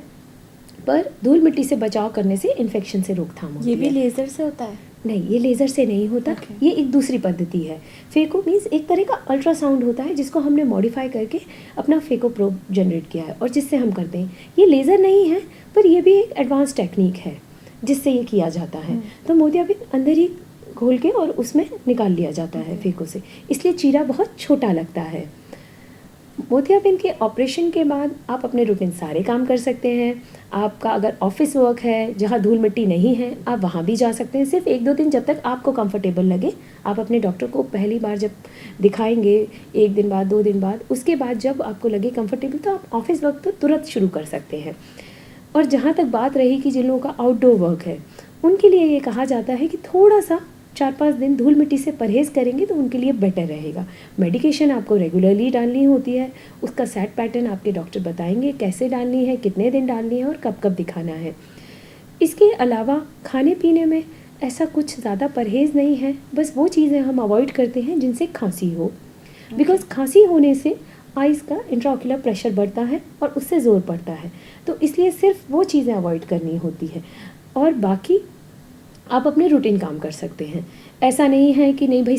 पर धूल मिट्टी से बचाव करने से इन्फेक्शन से रोकथाम होती है। ये भी लेज़र से होता है? नहीं, ये लेज़र से नहीं होता। ये एक दूसरी पद्धति है। फेको मीन्स एक तरह का अल्ट्रासाउंड होता है जिसको हमने मॉडिफाई करके अपना फेको प्रोब जनरेट किया है और जिससे हम करते हैं। ये लेज़र नहीं है, पर ये भी एक एडवांस टेक्निक है जिससे ये किया जाता है। तो मोतियाबिंद अंदर ही घोल के और उसमें निकाल लिया जाता है फेको से, इसलिए चीरा बहुत छोटा लगता है। मोतियाबिंद के ऑपरेशन के बाद आप अपने रूटीन सारे काम कर सकते हैं। आपका अगर ऑफिस वर्क है जहाँ धूल मिट्टी नहीं है, आप वहाँ भी जा सकते हैं। सिर्फ 1-2 दिन जब तक आपको कंफर्टेबल लगे। आप अपने डॉक्टर को पहली बार जब दिखाएंगे 1 दिन बाद, 2 दिन बाद, उसके बाद जब आपको लगे कंफर्टेबल तो आप ऑफिस वर्क तो तुरंत शुरू कर सकते हैं। और जहाँ तक बात रही कि जिन लोगों का आउटडोर वर्क है, उनके लिए ये कहा जाता है कि थोड़ा सा 4-5 दिन धूल मिट्टी से परहेज़ करेंगे तो उनके लिए बेटर रहेगा। मेडिकेशन आपको रेगुलरली डालनी होती है, उसका सेट पैटर्न आपके डॉक्टर बताएंगे कैसे डालनी है, कितने दिन डालनी है और कब कब दिखाना है। इसके अलावा खाने पीने में ऐसा कुछ ज़्यादा परहेज़ नहीं है, बस वो चीज़ें हम अवॉइड करते हैं जिनसे खांसी हो। बिकॉज़ खांसी होने से आइज़ का इंट्राओक्यूलर प्रेशर बढ़ता है और उससे ज़ोर पड़ता है, तो इसलिए सिर्फ वो चीज़ें अवॉइड करनी होती है। और बाकी आप अपने रूटीन काम कर सकते हैं। ऐसा नहीं है कि नहीं भाई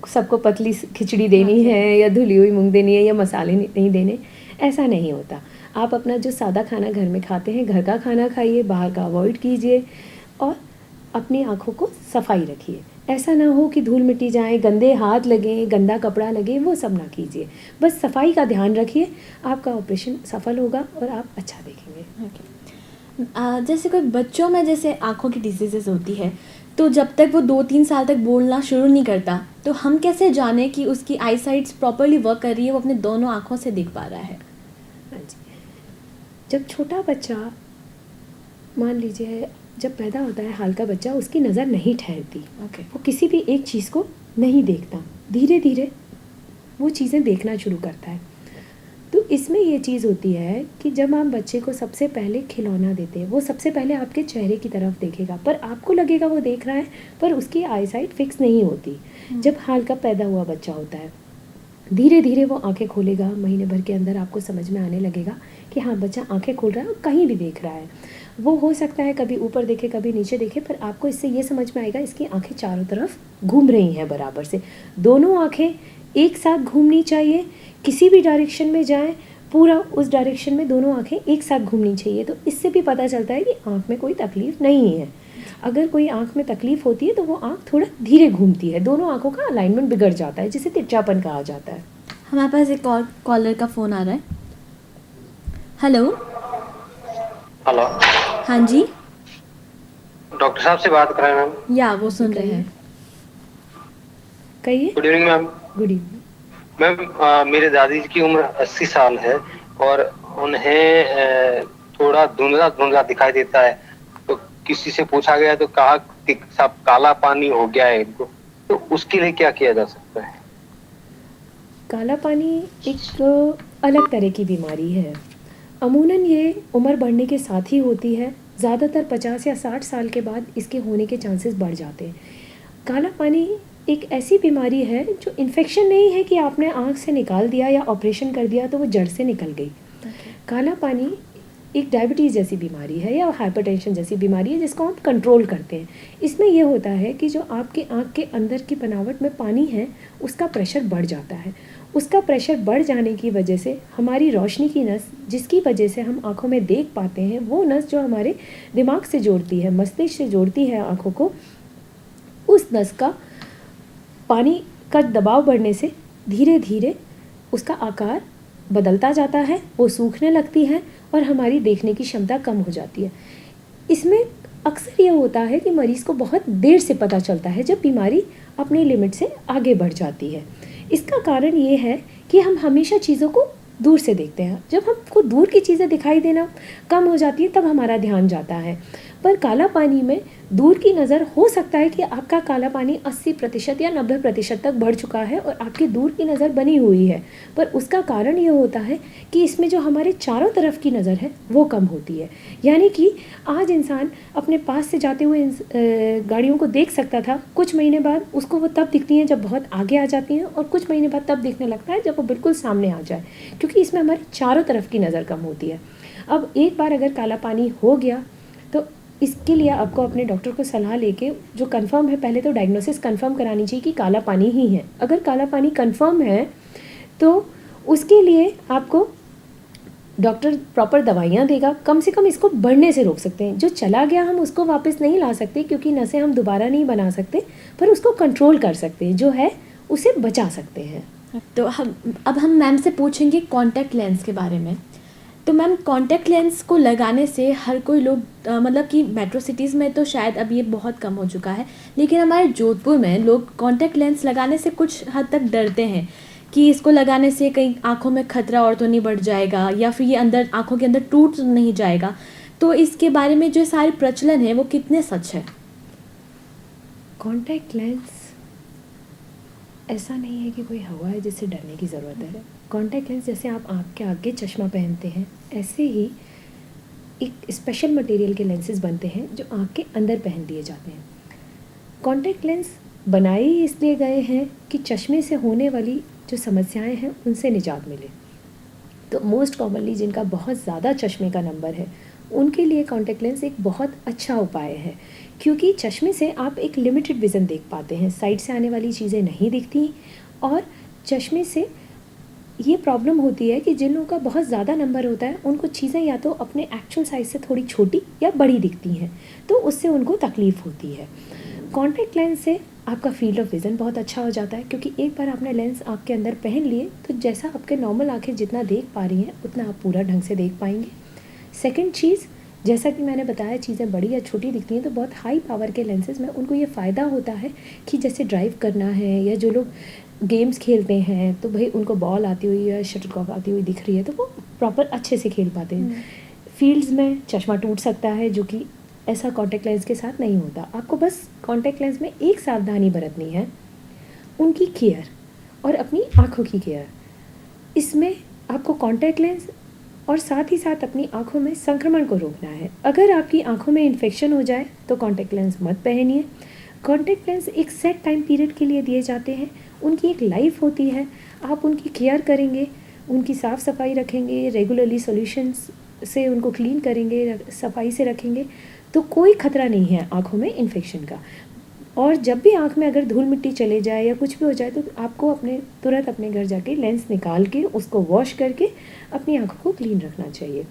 सबको पतली खिचड़ी देनी है या धुली हुई मूंग देनी है या मसाले नहीं देने, ऐसा नहीं होता। आप अपना जो सादा खाना घर में खाते हैं, घर का खाना खाइए, बाहर का अवॉइड कीजिए और अपनी आँखों को सफाई रखिए। ऐसा ना हो कि धूल मिट्टी जाए, गंदे हाथ लगें, गंदा कपड़ा लगे, वो सब ना कीजिए। बस सफाई का ध्यान रखिए, आपका ऑपरेशन सफल होगा और आप अच्छा देखेंगे। ओके। जैसे कोई बच्चों में जैसे आँखों की डिजीज़ेस होती है, तो जब तक वो 2-3 साल तक बोलना शुरू नहीं करता, तो हम कैसे जानें कि उसकी आई साइट्स प्रॉपर्ली वर्क कर रही है, वो अपने दोनों आँखों से देख पा रहा है? हाँ जी, जब छोटा बच्चा, मान लीजिए जब पैदा होता है हाल का बच्चा, उसकी नज़र नहीं ठहरती। ओके। वो किसी भी एक चीज़ को नहीं देखता, धीरे धीरे वो चीज़ें देखना शुरू करता है। तो इसमें ये चीज़ होती है कि जब आप बच्चे को सबसे पहले खिलौना देते हैं, वो सबसे पहले आपके चेहरे की तरफ देखेगा, पर आपको लगेगा वो देख रहा है, पर उसकी आई साइट फिक्स नहीं होती। जब हाल का पैदा हुआ बच्चा होता है, धीरे धीरे वो आंखें खोलेगा। महीने भर के अंदर आपको समझ में आने लगेगा कि हाँ, बच्चा आंखें खोल रहा है और कहीं भी देख रहा है। वो हो सकता है कभी ऊपर देखे, कभी नीचे देखे, पर आपको इससे ये समझ में आएगा इसकी आंखें चारों तरफ घूम रही हैं बराबर से। दोनों आंखें एक साथ घूमनी चाहिए, किसी भी डायरेक्शन में जाएं, पूरा उस डायरेक्शन में दोनों आंखें एक साथ घूमनी चाहिए। तो इससे भी पता चलता है कि आंख में कोई तकलीफ़ नहीं है। अगर कोई आंख में तकलीफ़ होती है तो वो आंख थोड़ा धीरे घूमती है, दोनों आंखों का अलाइनमेंट बिगड़ जाता है, जिसे तिरछापन कहा जाता है। हमारे पास एक और कॉलर का फ़ोन आ रहा है। हेलो। हेलो, हाँ जी, डॉक्टर साहब से बात कर रहे हैं मैम। या वो सुन रहे हैं। कहिए। Good evening ma'am. Good evening. Ma'am, मेरे दादी जी की उम्र 80 साल है और उन्हें थोड़ा धुंधला धुंधला दिखाई देता है। तो किसी से पूछा गया तो कहा कि सब काला पानी हो गया है इनको, तो उसके लिए क्या किया जा सकता है? काला पानी एक अलग तरह की बीमारी है। अमूमन ये उम्र बढ़ने के साथ ही होती है। ज़्यादातर 50 या 60 साल के बाद इसके होने के चांसेस बढ़ जाते हैं। काला पानी एक ऐसी बीमारी है जो इन्फेक्शन नहीं है कि आपने आँख से निकाल दिया या ऑपरेशन कर दिया तो वो जड़ से निकल गई। काला पानी एक डायबिटीज़ जैसी बीमारी है या हाइपरटेंशन जैसी बीमारी है जिसको आप कंट्रोल करते हैं। इसमें यह होता है कि जो आपके आँख के अंदर की बनावट में पानी है उसका प्रेशर बढ़ जाता है। उसका प्रेशर बढ़ जाने की वजह से हमारी रोशनी की नस, जिसकी वजह से हम आँखों में देख पाते हैं, वो नस जो हमारे दिमाग से जोड़ती है, मस्तिष्क से जोड़ती है आँखों को, उस नस का पानी का दबाव बढ़ने से धीरे धीरे उसका आकार बदलता जाता है, वो सूखने लगती है और हमारी देखने की क्षमता कम हो जाती है। इसमें अक्सर ये होता है कि मरीज़ को बहुत देर से पता चलता है जब बीमारी अपनी लिमिट से आगे बढ़ जाती है। इसका कारण ये है कि हम हमेशा चीज़ों को दूर से देखते हैं। जब हमको दूर की चीज़ें दिखाई देना कम हो जाती है तब हमारा ध्यान जाता है। पर काला पानी में दूर की नज़र हो सकता है कि आपका काला पानी 80% या 90% तक बढ़ चुका है और आपकी दूर की नज़र बनी हुई है, पर उसका कारण ये होता है कि इसमें जो हमारे चारों तरफ की नज़र है वो कम होती है। यानी कि आज इंसान अपने पास से जाते हुए गाड़ियों को देख सकता था, कुछ महीने बाद उसको वो तब दिखती हैं जब बहुत आगे आ जाती हैं, और कुछ महीने बाद तब दिखने लगता है जब वो बिल्कुल सामने आ जाए, क्योंकि इसमें हमारी चारों तरफ की नज़र कम होती है। अब एक बार अगर काला पानी हो गया तो इसके लिए आपको अपने डॉक्टर को सलाह लेके जो कंफर्म है, पहले तो डायग्नोसिस कंफर्म करानी चाहिए कि काला पानी ही है। अगर काला पानी कंफर्म है तो उसके लिए आपको डॉक्टर प्रॉपर दवाइयाँ देगा, कम से कम इसको बढ़ने से रोक सकते हैं। जो चला गया हम उसको वापस नहीं ला सकते क्योंकि नसें हम दोबारा नहीं बना सकते, पर उसको कंट्रोल कर सकते हैं, जो है उसे बचा सकते हैं। तो हम मैम से पूछेंगे कॉन्टैक्ट लेंस के बारे में। तो मैम, कॉन्टैक्ट लेंस को लगाने से हर कोई लोग मतलब कि मेट्रो सिटीज़ में तो शायद अब ये बहुत कम हो चुका है, लेकिन हमारे जोधपुर में लोग कॉन्टैक्ट लेंस लगाने से कुछ हद तक डरते हैं कि इसको लगाने से कहीं आँखों में खतरा और तो नहीं बढ़ जाएगा, या फिर ये अंदर आँखों के अंदर टूट नहीं जाएगा। तो इसके बारे में जो सारे प्रचलन है वो कितने सच है? कॉन्टैक्ट लेंस ऐसा नहीं है कि कोई हवा है जिससे डरने की ज़रूरत है। कॉन्टैक्ट लेंस जैसे आप आँख के आगे चश्मा पहनते हैं, ऐसे ही एक स्पेशल मटेरियल के लेंसेज बनते हैं जो आँख के अंदर पहन दिए जाते हैं। कॉन्टैक्ट लेंस बनाए ही इसलिए गए हैं कि चश्मे से होने वाली जो समस्याएं हैं उनसे निजात मिले। तो मोस्ट कॉमनली जिनका बहुत ज़्यादा चश्मे का नंबर है उनके लिए कॉन्टैक्ट लेंस एक बहुत अच्छा उपाय है, क्योंकि चश्मे से आप एक लिमिटेड विज़न देख पाते हैं, साइड से आने वाली चीज़ें नहीं दिखती। और चश्मे से ये प्रॉब्लम होती है कि जिन लोगों का बहुत ज़्यादा नंबर होता है उनको चीज़ें या तो अपने एक्चुअल साइज़ से थोड़ी छोटी या बड़ी दिखती हैं, तो उससे उनको तकलीफ़ होती है। कॉन्टैक्ट लेंस से आपका फील्ड ऑफ विज़न बहुत अच्छा हो जाता है, क्योंकि एक बार आपने लेंस आँख के अंदर पहन लिए तो जैसा आपके नॉर्मल आँखें जितना देख पा रही हैं उतना आप पूरा ढंग से देख पाएंगे। सेकंड चीज़, जैसा कि मैंने बताया चीज़ें बड़ी या छोटी दिखती हैं, तो बहुत हाई पावर के लेंसेज में उनको ये फ़ायदा होता है कि जैसे ड्राइव करना है या जो लोग गेम्स खेलते हैं तो भाई उनको बॉल आती हुई या शटलकॉक आती हुई दिख रही है तो वो प्रॉपर अच्छे से खेल पाते हैं। फील्ड्स में चश्मा टूट सकता है, जो कि ऐसा कॉन्टैक्ट लेंस के साथ नहीं होता। आपको बस कॉन्टैक्ट लेंस में एक सावधानी बरतनी है, उनकी केयर और अपनी आँखों की केयर। इसमें आपको कॉन्टैक्ट लेंस और साथ ही साथ अपनी आँखों में संक्रमण को रोकना है। अगर आपकी आँखों में इन्फेक्शन हो जाए तो कॉन्टैक्ट लेंस मत पहनिए। कॉन्टैक्ट लेंस एक सेट टाइम पीरियड के लिए दिए जाते हैं, उनकी एक लाइफ होती है। आप उनकी केयर करेंगे, उनकी साफ़ सफाई रखेंगे, रेगुलरली सॉल्यूशंस से उनको क्लीन करेंगे, सफाई से रखेंगे, तो कोई खतरा नहीं है आँखों में इन्फेक्शन का। और जब भी आँख में अगर धूल मिट्टी चले जाए या कुछ भी हो जाए तो आपको तुरंत अपने घर जाके लेंस निकाल के उसको वॉश करके अपनी आँखों को क्लीन रखना चाहिए।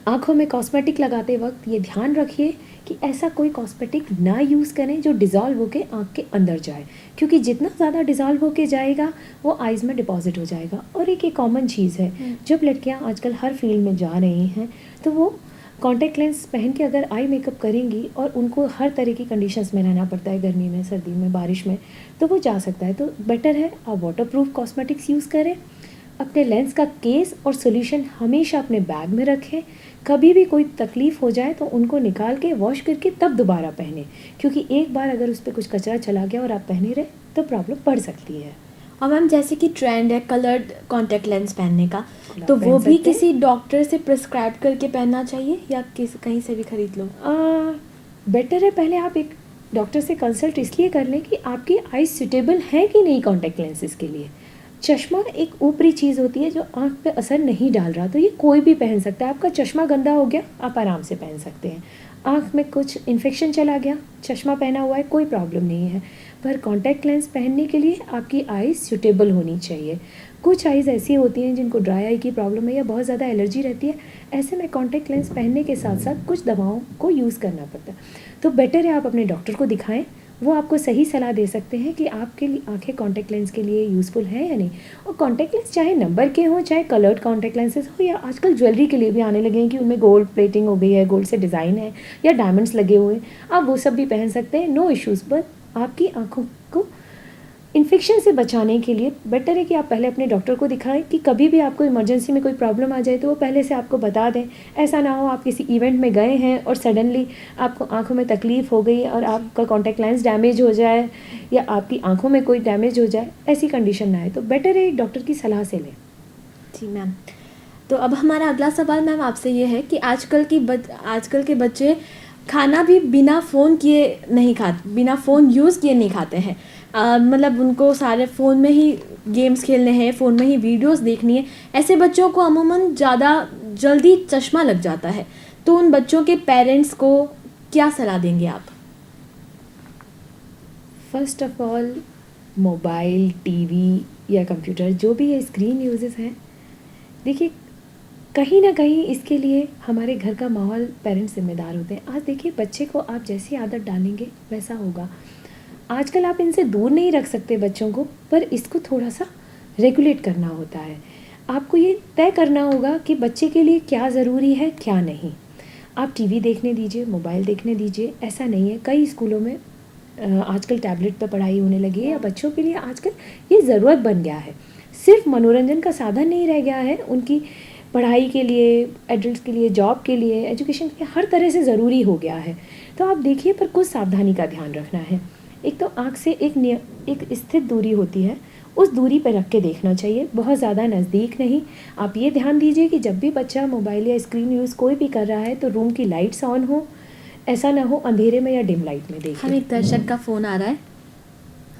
आँखों में कॉस्मेटिक लगाते वक्त ये ध्यान रखिए कि ऐसा कोई कॉस्मेटिक ना यूज़ करें जो डिज़ोल्व होके आँख के अंदर जाए, क्योंकि जितना ज़्यादा डिज़ोल्व होके जाएगा वो आइज़ में डिपॉजिट हो जाएगा। और एक कॉमन चीज़ है, जब लड़कियाँ आजकल हर फील्ड में जा रही हैं तो वो कॉन्टैक्ट लेंस पहन के अगर आई मेकअप करेंगी और उनको हर तरह की कंडीशंस में रहना पड़ता है, गर्मी में, सर्दी में, बारिश में, तो वो जा सकता है। तो बेटर है आप वाटरप्रूफ कॉस्मेटिक्स यूज़ करें। अपने लेंस का केस और सॉल्यूशन हमेशा अपने बैग में रखें। कभी भी कोई तकलीफ़ हो जाए तो उनको निकाल के वॉश करके तब दोबारा पहने, क्योंकि एक बार अगर उस पर कुछ कचरा चला गया और आप पहने रहे तो प्रॉब्लम बढ़ सकती है। और मैम, जैसे कि ट्रेंड है कलर्ड कॉन्टैक्ट लेंस पहनने का, तो पहन वो भी सकते हैं। किसी डॉक्टर से प्रिस्क्राइब करके पहनना चाहिए या कहीं से भी खरीद लो? बेटर है पहले आप एक डॉक्टर से कंसल्ट इसलिए कर लें कि आपकी आइज सूटेबल है कि नहीं कॉन्टैक्ट लेंसेज के लिए। चश्मा एक ऊपरी चीज़ होती है जो आँख पे असर नहीं डाल रहा, तो ये कोई भी पहन सकता है। आपका चश्मा गंदा हो गया, आप आराम से पहन सकते हैं। आँख में कुछ इन्फेक्शन चला गया, चश्मा पहना हुआ है, कोई प्रॉब्लम नहीं है। पर कॉन्टैक्ट लेंस पहनने के लिए आपकी आइज़ सूटेबल होनी चाहिए। कुछ आइज़ ऐसी होती हैं जिनको ड्राई आई की प्रॉब्लम है या बहुत ज़्यादा एलर्जी रहती है, ऐसे में कॉन्टैक्ट लेंस पहनने के साथ साथ कुछ दवाओं को यूज़ करना पड़ता है। तो बेटर है आप अपने डॉक्टर को दिखाएं, वो आपको सही सलाह दे सकते हैं कि आपके लिए आँखें कॉन्टैक्ट लेंस के लिए यूज़फुल है या नहीं। और कॉन्टैक्ट लेंस चाहे नंबर के हों, चाहे कलर्ड कॉन्टैक्ट लेंसेज हो, या आजकल ज्वेलरी के लिए भी आने लगे हैं कि उनमें गोल्ड प्लेटिंग हो गई है, गोल्ड से डिज़ाइन है या डायमंड्स लगे हुए हैं, आप वो सब भी पहन सकते हैं, नो इश्यूज़। पर आपकी आँखों को इन्फेक्शन से बचाने के लिए बेटर है कि आप पहले अपने डॉक्टर को दिखाएं कि कभी भी आपको इमरजेंसी में कोई प्रॉब्लम आ जाए तो वो पहले से आपको बता दें। ऐसा ना हो आप किसी इवेंट में गए हैं और सडनली आपको आंखों में तकलीफ़ हो गई और आपका कॉन्टैक्ट लेंस डैमेज हो जाए या आपकी आंखों में कोई डैमेज हो जाए, ऐसी कंडीशन ना आए। तो बेटर है एक डॉक्टर की सलाह से लें। जी मैम। तो अब हमारा अगला सवाल मैम आपसे ये है कि आजकल के बच्चे खाना भी बिना फ़ोन यूज़ किए नहीं खाते हैं। मतलब उनको सारे फ़ोन में ही गेम्स खेलने हैं, फ़ोन में ही वीडियोस देखनी है। ऐसे बच्चों को अमूमन ज़्यादा जल्दी चश्मा लग जाता है, तो उन बच्चों के पेरेंट्स को क्या सलाह देंगे आप? First of all, mobile, TV या कंप्यूटर जो भी ये स्क्रीन यूजेस हैं, देखिए कहीं ना कहीं इसके लिए हमारे घर का माहौल, पेरेंट्स जिम्मेदार होते हैं। आज देखिए बच्चे को आप जैसी आदत डालेंगे वैसा होगा। आजकल आप इनसे दूर नहीं रख सकते बच्चों को, पर इसको थोड़ा सा रेगुलेट करना होता है। आपको ये तय करना होगा कि बच्चे के लिए क्या ज़रूरी है, क्या नहीं। आप टीवी देखने दीजिए, मोबाइल देखने दीजिए, ऐसा नहीं है। कई स्कूलों में आजकल टैबलेट पर पढ़ाई होने लगी है, या बच्चों के लिए आजकल ये ज़रूरत बन गया है। सिर्फ मनोरंजन का साधन नहीं रह गया है, उनकी पढ़ाई के लिए, एडल्ट्स के लिए, जॉब के लिए, एजुकेशन के लिए हर तरह से ज़रूरी हो गया है। तो आप देखिए, पर कुछ सावधानी का ध्यान रखना है। एक तो आँख से एक स्थित दूरी होती है, उस दूरी पर रख के देखना चाहिए, बहुत ज़्यादा नज़दीक नहीं। आप ये ध्यान दीजिए कि जब भी बच्चा मोबाइल या स्क्रीन यूज़ कोई भी कर रहा है तो रूम की लाइट्स ऑन हो, ऐसा ना हो अंधेरे में या डिम लाइट में देखें। हम एक दर्शक का फ़ोन आ रहा है,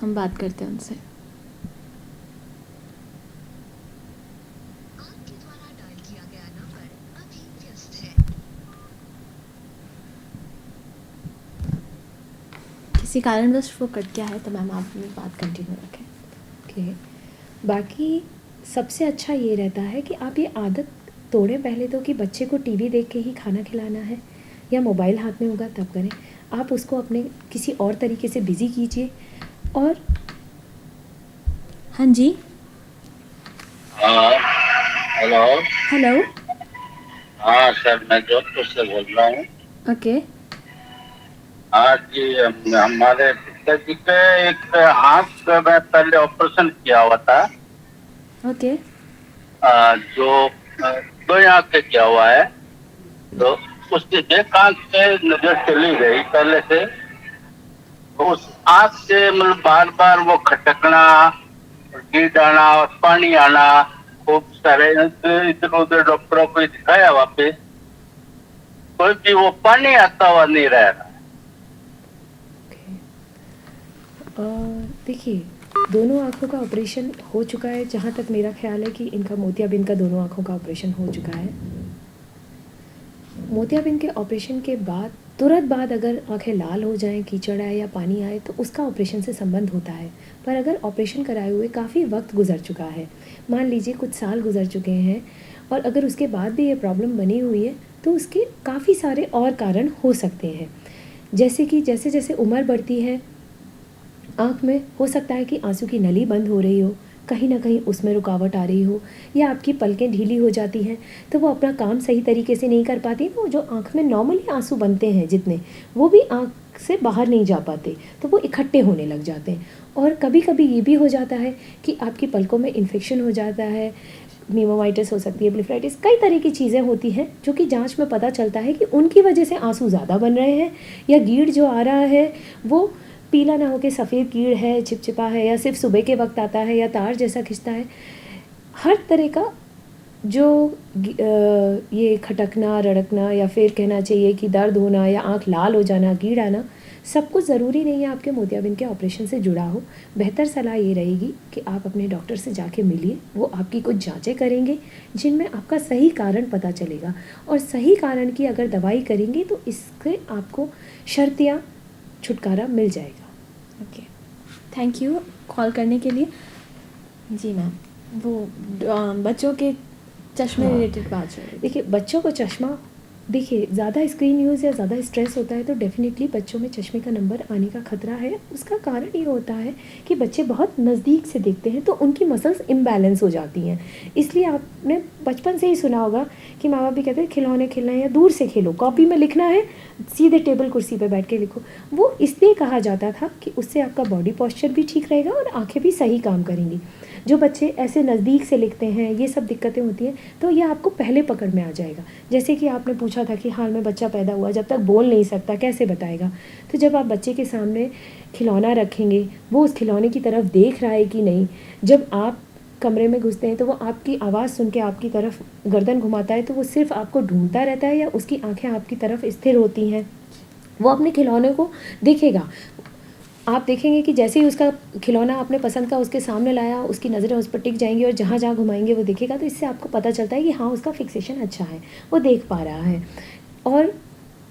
हम बात करते हैं उनसे। आपके द्वारा डायल किया गया नंबर अभी व्यस्त है। किसी कारणवश वो कट गया है, तो मैम आप अपनी बात कंटिन्यू रखें। ओके, बाकी सबसे अच्छा ये रहता है कि आप ये आदत तोड़ें पहले तो, कि बच्चे को टीवी देख के ही खाना खिलाना है या मोबाइल हाथ में होगा तब करें। आप उसको अपने किसी और तरीके से बिज़ी कीजिए। और हाँ जी, हाँ, हेलो। हेलो। हाँ सर, मैं जोधपुर से बोल रहा हूँ। ओके। हाँ जी, हमारे पिताजी के एक आँख में पहले ऑपरेशन किया हुआ था, ओके। जो दो आँख से किया हुआ है। तो उसकी एक आँख से नजर चली गई पहले से, तो उस आँख से मतलब बार बार वो खटकना, गिर आना और पानी आना, खूब सारे इधर उधर डॉक्टरों को दिखाया वापिस, कोई भी वो पानी आता हुआ नहीं रह रहा। देखिए, दोनों आँखों का ऑपरेशन हो चुका है। जहाँ तक मेरा ख्याल है कि इनका मोतियाबिंद का दोनों आँखों का ऑपरेशन हो चुका है। मोतियाबिंद के ऑपरेशन के बाद तुरंत बाद अगर आंखें लाल हो जाएं, कीचड़ आए या पानी आए, तो उसका ऑपरेशन से संबंध होता है। पर अगर ऑपरेशन कराए हुए काफ़ी वक्त गुजर चुका है, मान लीजिए कुछ साल गुजर चुके हैं, और अगर उसके बाद भी ये प्रॉब्लम बनी हुई है, तो उसके काफ़ी सारे और कारण हो सकते हैं। जैसे कि जैसे जैसे उम्र बढ़ती है, आँख में हो सकता है कि आंसू की नली बंद हो रही हो, कहीं ना कहीं उसमें रुकावट आ रही हो, या आपकी पलकें ढीली हो जाती हैं, तो वो अपना काम सही तरीके से नहीं कर पाती। वो जो आँख में नॉर्मली आंसू बनते हैं जितने, वो भी आँख से बाहर नहीं जा पाते, तो वो इकट्ठे होने लग जाते हैं। और कभी कभी ये भी हो जाता है कि आपकी पलकों में इन्फेक्शन हो जाता है, नीमोमाइटिस हो सकती है, ब्लिफराइटिस, कई तरह की चीज़ें होती हैं जो कि जांच में पता चलता है कि उनकी वजह से आंसू ज़्यादा बन रहे हैं, या गिड़ जो आ रहा है वो पीला ना होकर सफ़ेद कीड़ है, चिपचिपा है, या सिर्फ सुबह के वक्त आता है, या तार जैसा खिंचता है। हर तरह का जो ये खटकना, रड़कना, या फिर कहना चाहिए कि दर्द होना या आंख लाल हो जाना, कीड़ आना, सब कुछ ज़रूरी नहीं है आपके मोतियाबिंद के ऑपरेशन से जुड़ा हो। बेहतर सलाह ये रहेगी कि आप अपने डॉक्टर से जाके मिलिए, वो आपकी कुछ जांचें करेंगे जिनमें आपका सही कारण पता चलेगा, और सही कारण की अगर दवाई करेंगे तो इससे आपको शर्तियाँ छुटकारा मिल जाएगा। ओके, थैंक यू कॉल करने के लिए। जी मैम, वो बच्चों के चश्मे रिलेटेड बात चल रही थी। देखिए, बच्चों को चश्मा, देखिए ज़्यादा स्क्रीन यूज़ या ज़्यादा स्ट्रेस होता है तो डेफिनेटली बच्चों में चश्मे का नंबर आने का खतरा है। उसका कारण ये होता है कि बच्चे बहुत नज़दीक से देखते हैं तो उनकी मसल्स इम्बैलेंस हो जाती हैं। इसलिए आपने बचपन से ही सुना होगा कि माँ बाप भी कहते हैं खिलौने खेलना है या दूर से खेलो, कॉपी में लिखना है सीधे टेबल कुर्सी पर बैठ के लिखो। वो इसलिए कहा जाता था कि उससे आपका बॉडी पॉस्चर भी ठीक रहेगा और आँखें भी सही काम करेंगी। जो बच्चे ऐसे नज़दीक से लिखते हैं, ये सब दिक्कतें होती हैं, तो ये आपको पहले पकड़ में आ जाएगा। जैसे कि आपने पूछा था कि हाल में बच्चा पैदा हुआ, जब तक बोल नहीं सकता कैसे बताएगा, तो जब आप बच्चे के सामने खिलौना रखेंगे, वो उस खिलौने की तरफ देख रहा है कि नहीं, जब आप कमरे में घुसते हैं तो वो आपकी आवाज़ सुन के आपकी तरफ गर्दन घुमाता है, तो वो सिर्फ आपको ढूंढता रहता है या उसकी आंखें आपकी तरफ स्थिर होती हैं, वो अपने खिलौने को देखेगा। आप देखेंगे कि जैसे ही उसका खिलौना आपने पसंद का उसके सामने लाया, उसकी नज़रें उस पर टिक जाएंगी और जहाँ जहाँ घुमाएंगे वो देखेगा। तो इससे आपको पता चलता है कि हाँ, उसका फिक्सेशन अच्छा है, वो देख पा रहा है। और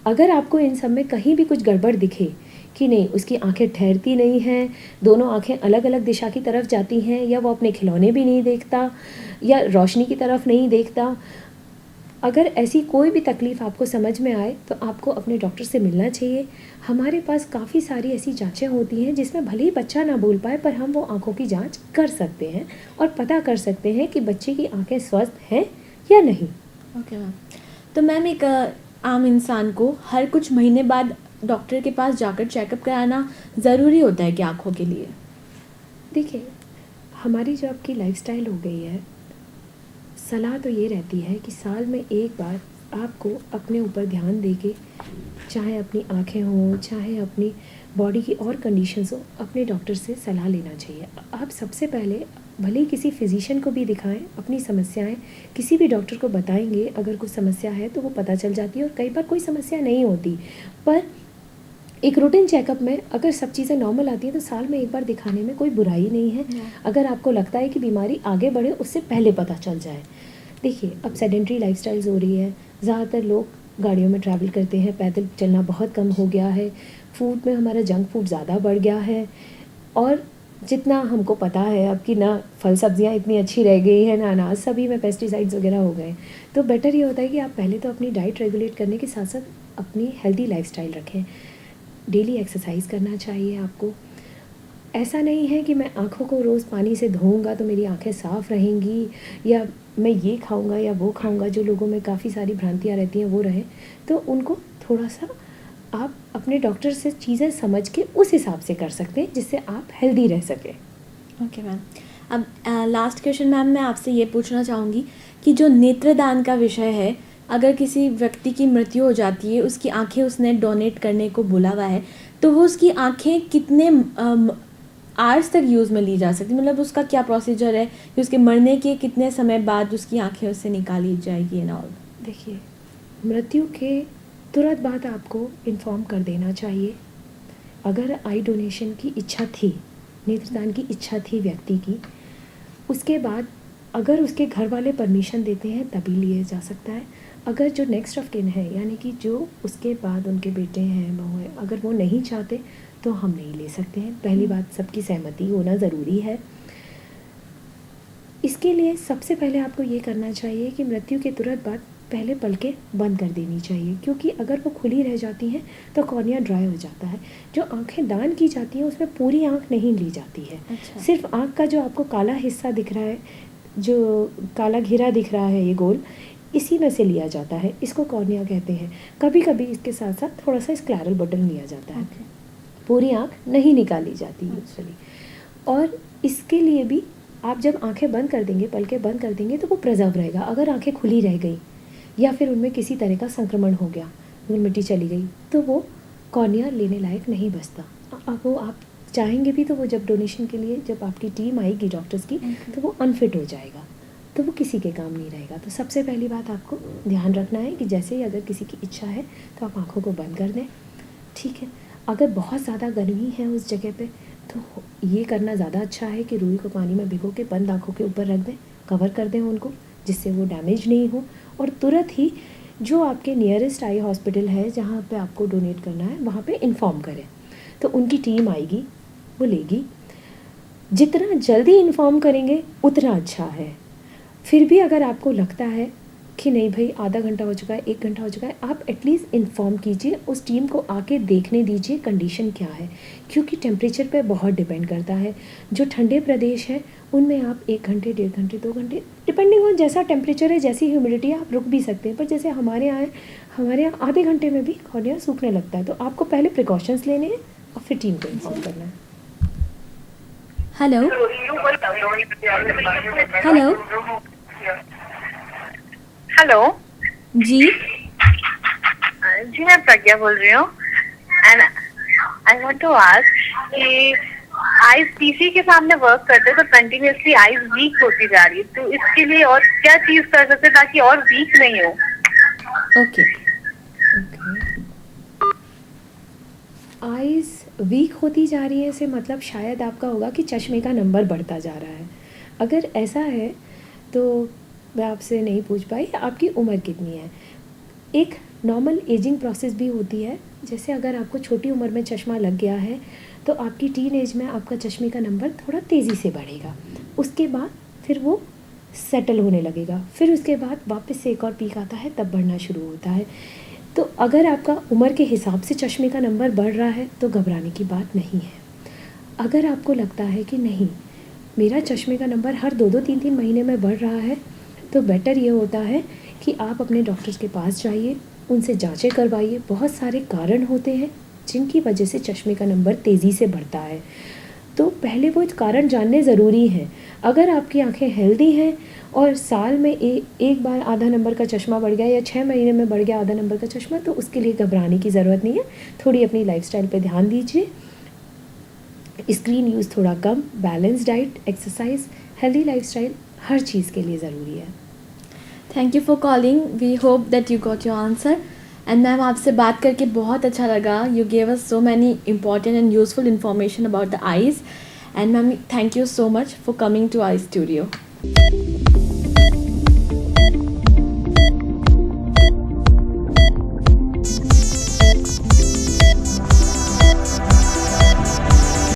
अगर आपको इन सब में कहीं भी कुछ गड़बड़ दिखे कि नहीं, उसकी आंखें ठहरती नहीं हैं, दोनों आंखें अलग अलग दिशा की तरफ जाती हैं, या वो अपने खिलौने भी नहीं देखता, या रोशनी की तरफ नहीं देखता, अगर ऐसी कोई भी तकलीफ़ आपको समझ में आए तो आपको अपने डॉक्टर से मिलना चाहिए। हमारे पास काफ़ी सारी ऐसी जांचें होती हैं जिसमें भले ही बच्चा ना बोल पाए, पर हम वो आँखों की जांच कर सकते हैं और पता कर सकते हैं कि बच्चे की आँखें स्वस्थ हैं या नहीं। Okay ma'am. तो मैम एक आम इंसान को हर कुछ महीने बाद डॉक्टर के पास जाकर चेकअप कराना ज़रूरी होता है कि आँखों के लिए? देखिए, हमारी जो आपकी लाइफस्टाइल हो गई है, सलाह तो ये रहती है कि साल में एक बार आपको अपने ऊपर ध्यान दे के, चाहे अपनी आँखें हों, चाहे अपनी बॉडी की और कंडीशंस हो, अपने डॉक्टर से सलाह लेना चाहिए। आप सबसे पहले भले ही किसी फिजिशियन को भी दिखाएं, अपनी समस्याएं किसी भी डॉक्टर को बताएंगे, अगर कुछ समस्या है तो वो पता चल जाती है और कई बार कोई समस्या नहीं होती। पर एक रूटीन चेकअप में अगर सब चीज़ें नॉर्मल आती हैं तो साल में एक बार दिखाने में कोई बुराई नहीं है। अगर आपको लगता है कि बीमारी आगे बढ़े उससे पहले पता चल जाए। देखिए, अब सेडेंट्री लाइफस्टाइल्स हो रही है, ज़्यादातर लोग गाड़ियों में ट्रैवल करते हैं, पैदल चलना बहुत कम हो गया है, फूड में हमारा जंक फूड ज़्यादा बढ़ गया है, और जितना हमको पता है अब कि ना फल सब्जियां इतनी अच्छी रह गई है, ना अनाज, सभी में पेस्टिसाइड्स वगैरह हो गए। तो बेटर ये होता है कि आप पहले तो अपनी डाइट रेगुलेट करने के साथ साथ अपनी हेल्दी लाइफस्टाइल रखें। डेली एक्सरसाइज करना चाहिए आपको। ऐसा नहीं है कि मैं आँखों को रोज़ पानी से धोऊंगा तो मेरी आँखें साफ़ रहेंगी, या मैं ये खाऊंगा या वो खाऊंगा, जो लोगों में काफ़ी सारी भ्रांतियाँ रहती हैं वो रहे। तो उनको थोड़ा सा आप अपने डॉक्टर से चीज़ें समझ के उस हिसाब से कर सकते हैं जिससे आप हेल्दी रह सकें। Okay ma'am. अब लास्ट क्वेश्चन मैम, मैं आपसे ये पूछना चाहूँगी कि जो नेत्रदान का विषय है, अगर किसी व्यक्ति की मृत्यु हो जाती है, उसकी आंखें उसने डोनेट करने को बोला हुआ है, तो वो उसकी आंखें कितने आवर्स तक यूज़ में ली जा सकती, मतलब उसका क्या प्रोसीजर है कि उसके मरने के कितने समय बाद उसकी आंखें उससे निकाली जाएगी एंड ऑल? देखिए, मृत्यु के तुरंत बाद आपको इन्फॉर्म कर देना चाहिए। अगर आई डोनेशन की इच्छा थी, नेत्रदान की इच्छा थी व्यक्ति की, उसके बाद अगर उसके घर वाले परमिशन देते हैं तभी लिए जा सकता है। अगर जो नेक्स्ट ऑफ किन है, यानी कि जो उसके बाद उनके बेटे हैं, बहू हैं, अगर वो नहीं चाहते तो हम नहीं ले सकते हैं। पहली बात, सबकी सहमति होना ज़रूरी है। इसके लिए सबसे पहले आपको ये करना चाहिए कि मृत्यु के तुरंत बाद पहले पलकें बंद कर देनी चाहिए, क्योंकि अगर वो खुली रह जाती हैं तो कॉर्निया ड्राई हो जाता है। जो आंखें दान की जाती हैं उसमें पूरी आंख नहीं ली जाती है। अच्छा। सिर्फ आंख का जो आपको काला हिस्सा दिख रहा है, जो काला घेरा दिख रहा है, ये गोल, इसी में से लिया जाता है। इसको कॉर्निया कहते हैं। कभी कभी इसके साथ साथ थोड़ा सा स्क्लेरल बटन लिया जाता है। पूरी आंख नहीं निकाली जाती यूजुअली। और इसके लिए भी आप जब आंखें बंद कर देंगे, पलकें बंद कर देंगे, तो वो प्रिजर्व रहेगा। अगर आंखें खुली रह गई या फिर उनमें किसी तरह का संक्रमण हो गया, मिट्टी चली गई, तो वो कॉर्निया लेने लायक नहीं बचता। अब वो आप चाहेंगे भी तो वो जब डोनेशन के लिए जब आपकी टीम आएगी डॉक्टर्स की, तो वो अनफिट हो जाएगा, तो वो किसी के काम नहीं रहेगा। तो सबसे पहली बात आपको ध्यान रखना है कि जैसे ही अगर किसी की इच्छा है तो आप आँखों को बंद कर दें, ठीक है। अगर बहुत ज़्यादा गर्मी है उस जगह पे तो ये करना ज़्यादा अच्छा है कि रुई को पानी में भिगो के बंद आँखों के ऊपर रख दें, कवर कर दें उनको, जिससे वो डैमेज नहीं हो। और तुरंत ही जो आपके नियरेस्ट आई हॉस्पिटल है जहाँ पे आपको डोनेट करना है, वहाँ पे इन्फॉर्म करें, तो उनकी टीम आएगी, वो लेगी। जितना जल्दी इन्फॉर्म करेंगे उतना अच्छा है। फिर भी अगर आपको लगता है कि नहीं भाई, आधा घंटा हो चुका है, 1 घंटा हो चुका है, आप एटलीस्ट इन्फॉर्म कीजिए, उस टीम को आके देखने दीजिए कंडीशन क्या है, क्योंकि टेम्परेचर पे बहुत डिपेंड करता है। जो ठंडे प्रदेश हैं उनमें आप 1 घंटे, 1.5 घंटे, 2 घंटे, डिपेंडिंग ऑन जैसा टेम्परेचर है, जैसी ह्यूमिडिटी है, आप रुक भी सकते हैं। पर जैसे हमारे यहाँ आधे घंटे में भी कॉर्निया सूखने लगता है। तो आपको पहले प्रिकॉशंस लेने हैं और फिर टीम को इन्फॉर्म करना है। हेलो हेलो हेलो जी जी, मैं प्रज्ञा बोल रही हूँ and I want to ask कि आईज पीसी के सामने वर्क करते तो कंटिन्यूअसली आईज वीक होती जा रही है, तो इसके लिए और क्या चीज कर सकते हैं ताकि और वीक नहीं हो? ओके। आइज़ वीक होती जा रही है से मतलब शायद आपका होगा कि चश्मे का नंबर बढ़ता जा रहा है। अगर ऐसा है तो मैं आपसे नहीं पूछ पाई आपकी उम्र कितनी है। एक नॉर्मल एजिंग प्रोसेस भी होती है, जैसे अगर आपको छोटी उम्र में चश्मा लग गया है तो आपकी टीन एज में आपका चश्मे का नंबर थोड़ा तेज़ी से बढ़ेगा, उसके बाद फिर वो सेटल होने लगेगा। फिर उसके बाद वापस से एक और पीक आता है, तब बढ़ना शुरू होता है। तो अगर आपका उम्र के हिसाब से चश्मे का नंबर बढ़ रहा है तो घबराने की बात नहीं है। अगर आपको लगता है कि नहीं, मेरा चश्मे का नंबर हर 2-2 3-3 महीने में बढ़ रहा है, तो बेटर ये होता है कि आप अपने डॉक्टर्स के पास जाइए, उनसे जांचें करवाइए। बहुत सारे कारण होते हैं जिनकी वजह से चश्मे का नंबर तेज़ी से बढ़ता है, तो पहले वो कारण जानने ज़रूरी हैं। अगर आपकी आंखें हेल्दी हैं और साल में एक बार आधा नंबर का चश्मा बढ़ गया या 6 महीने में बढ़ गया आधा नंबर का चश्मा, तो उसके लिए घबराने की ज़रूरत नहीं है। थोड़ी अपनी लाइफस्टाइल पे ध्यान दीजिए, स्क्रीन यूज़ थोड़ा कम, balance diet, exercise, healthy lifestyle हर चीज़ के लिए ज़रूरी है। Thank you for calling, we hope that you got your answer. And ma'am, आपसे बात करके बहुत अच्छा लगा। You gave us so many important and useful information about the eyes. And ma'am, thank you so much for coming to our studio.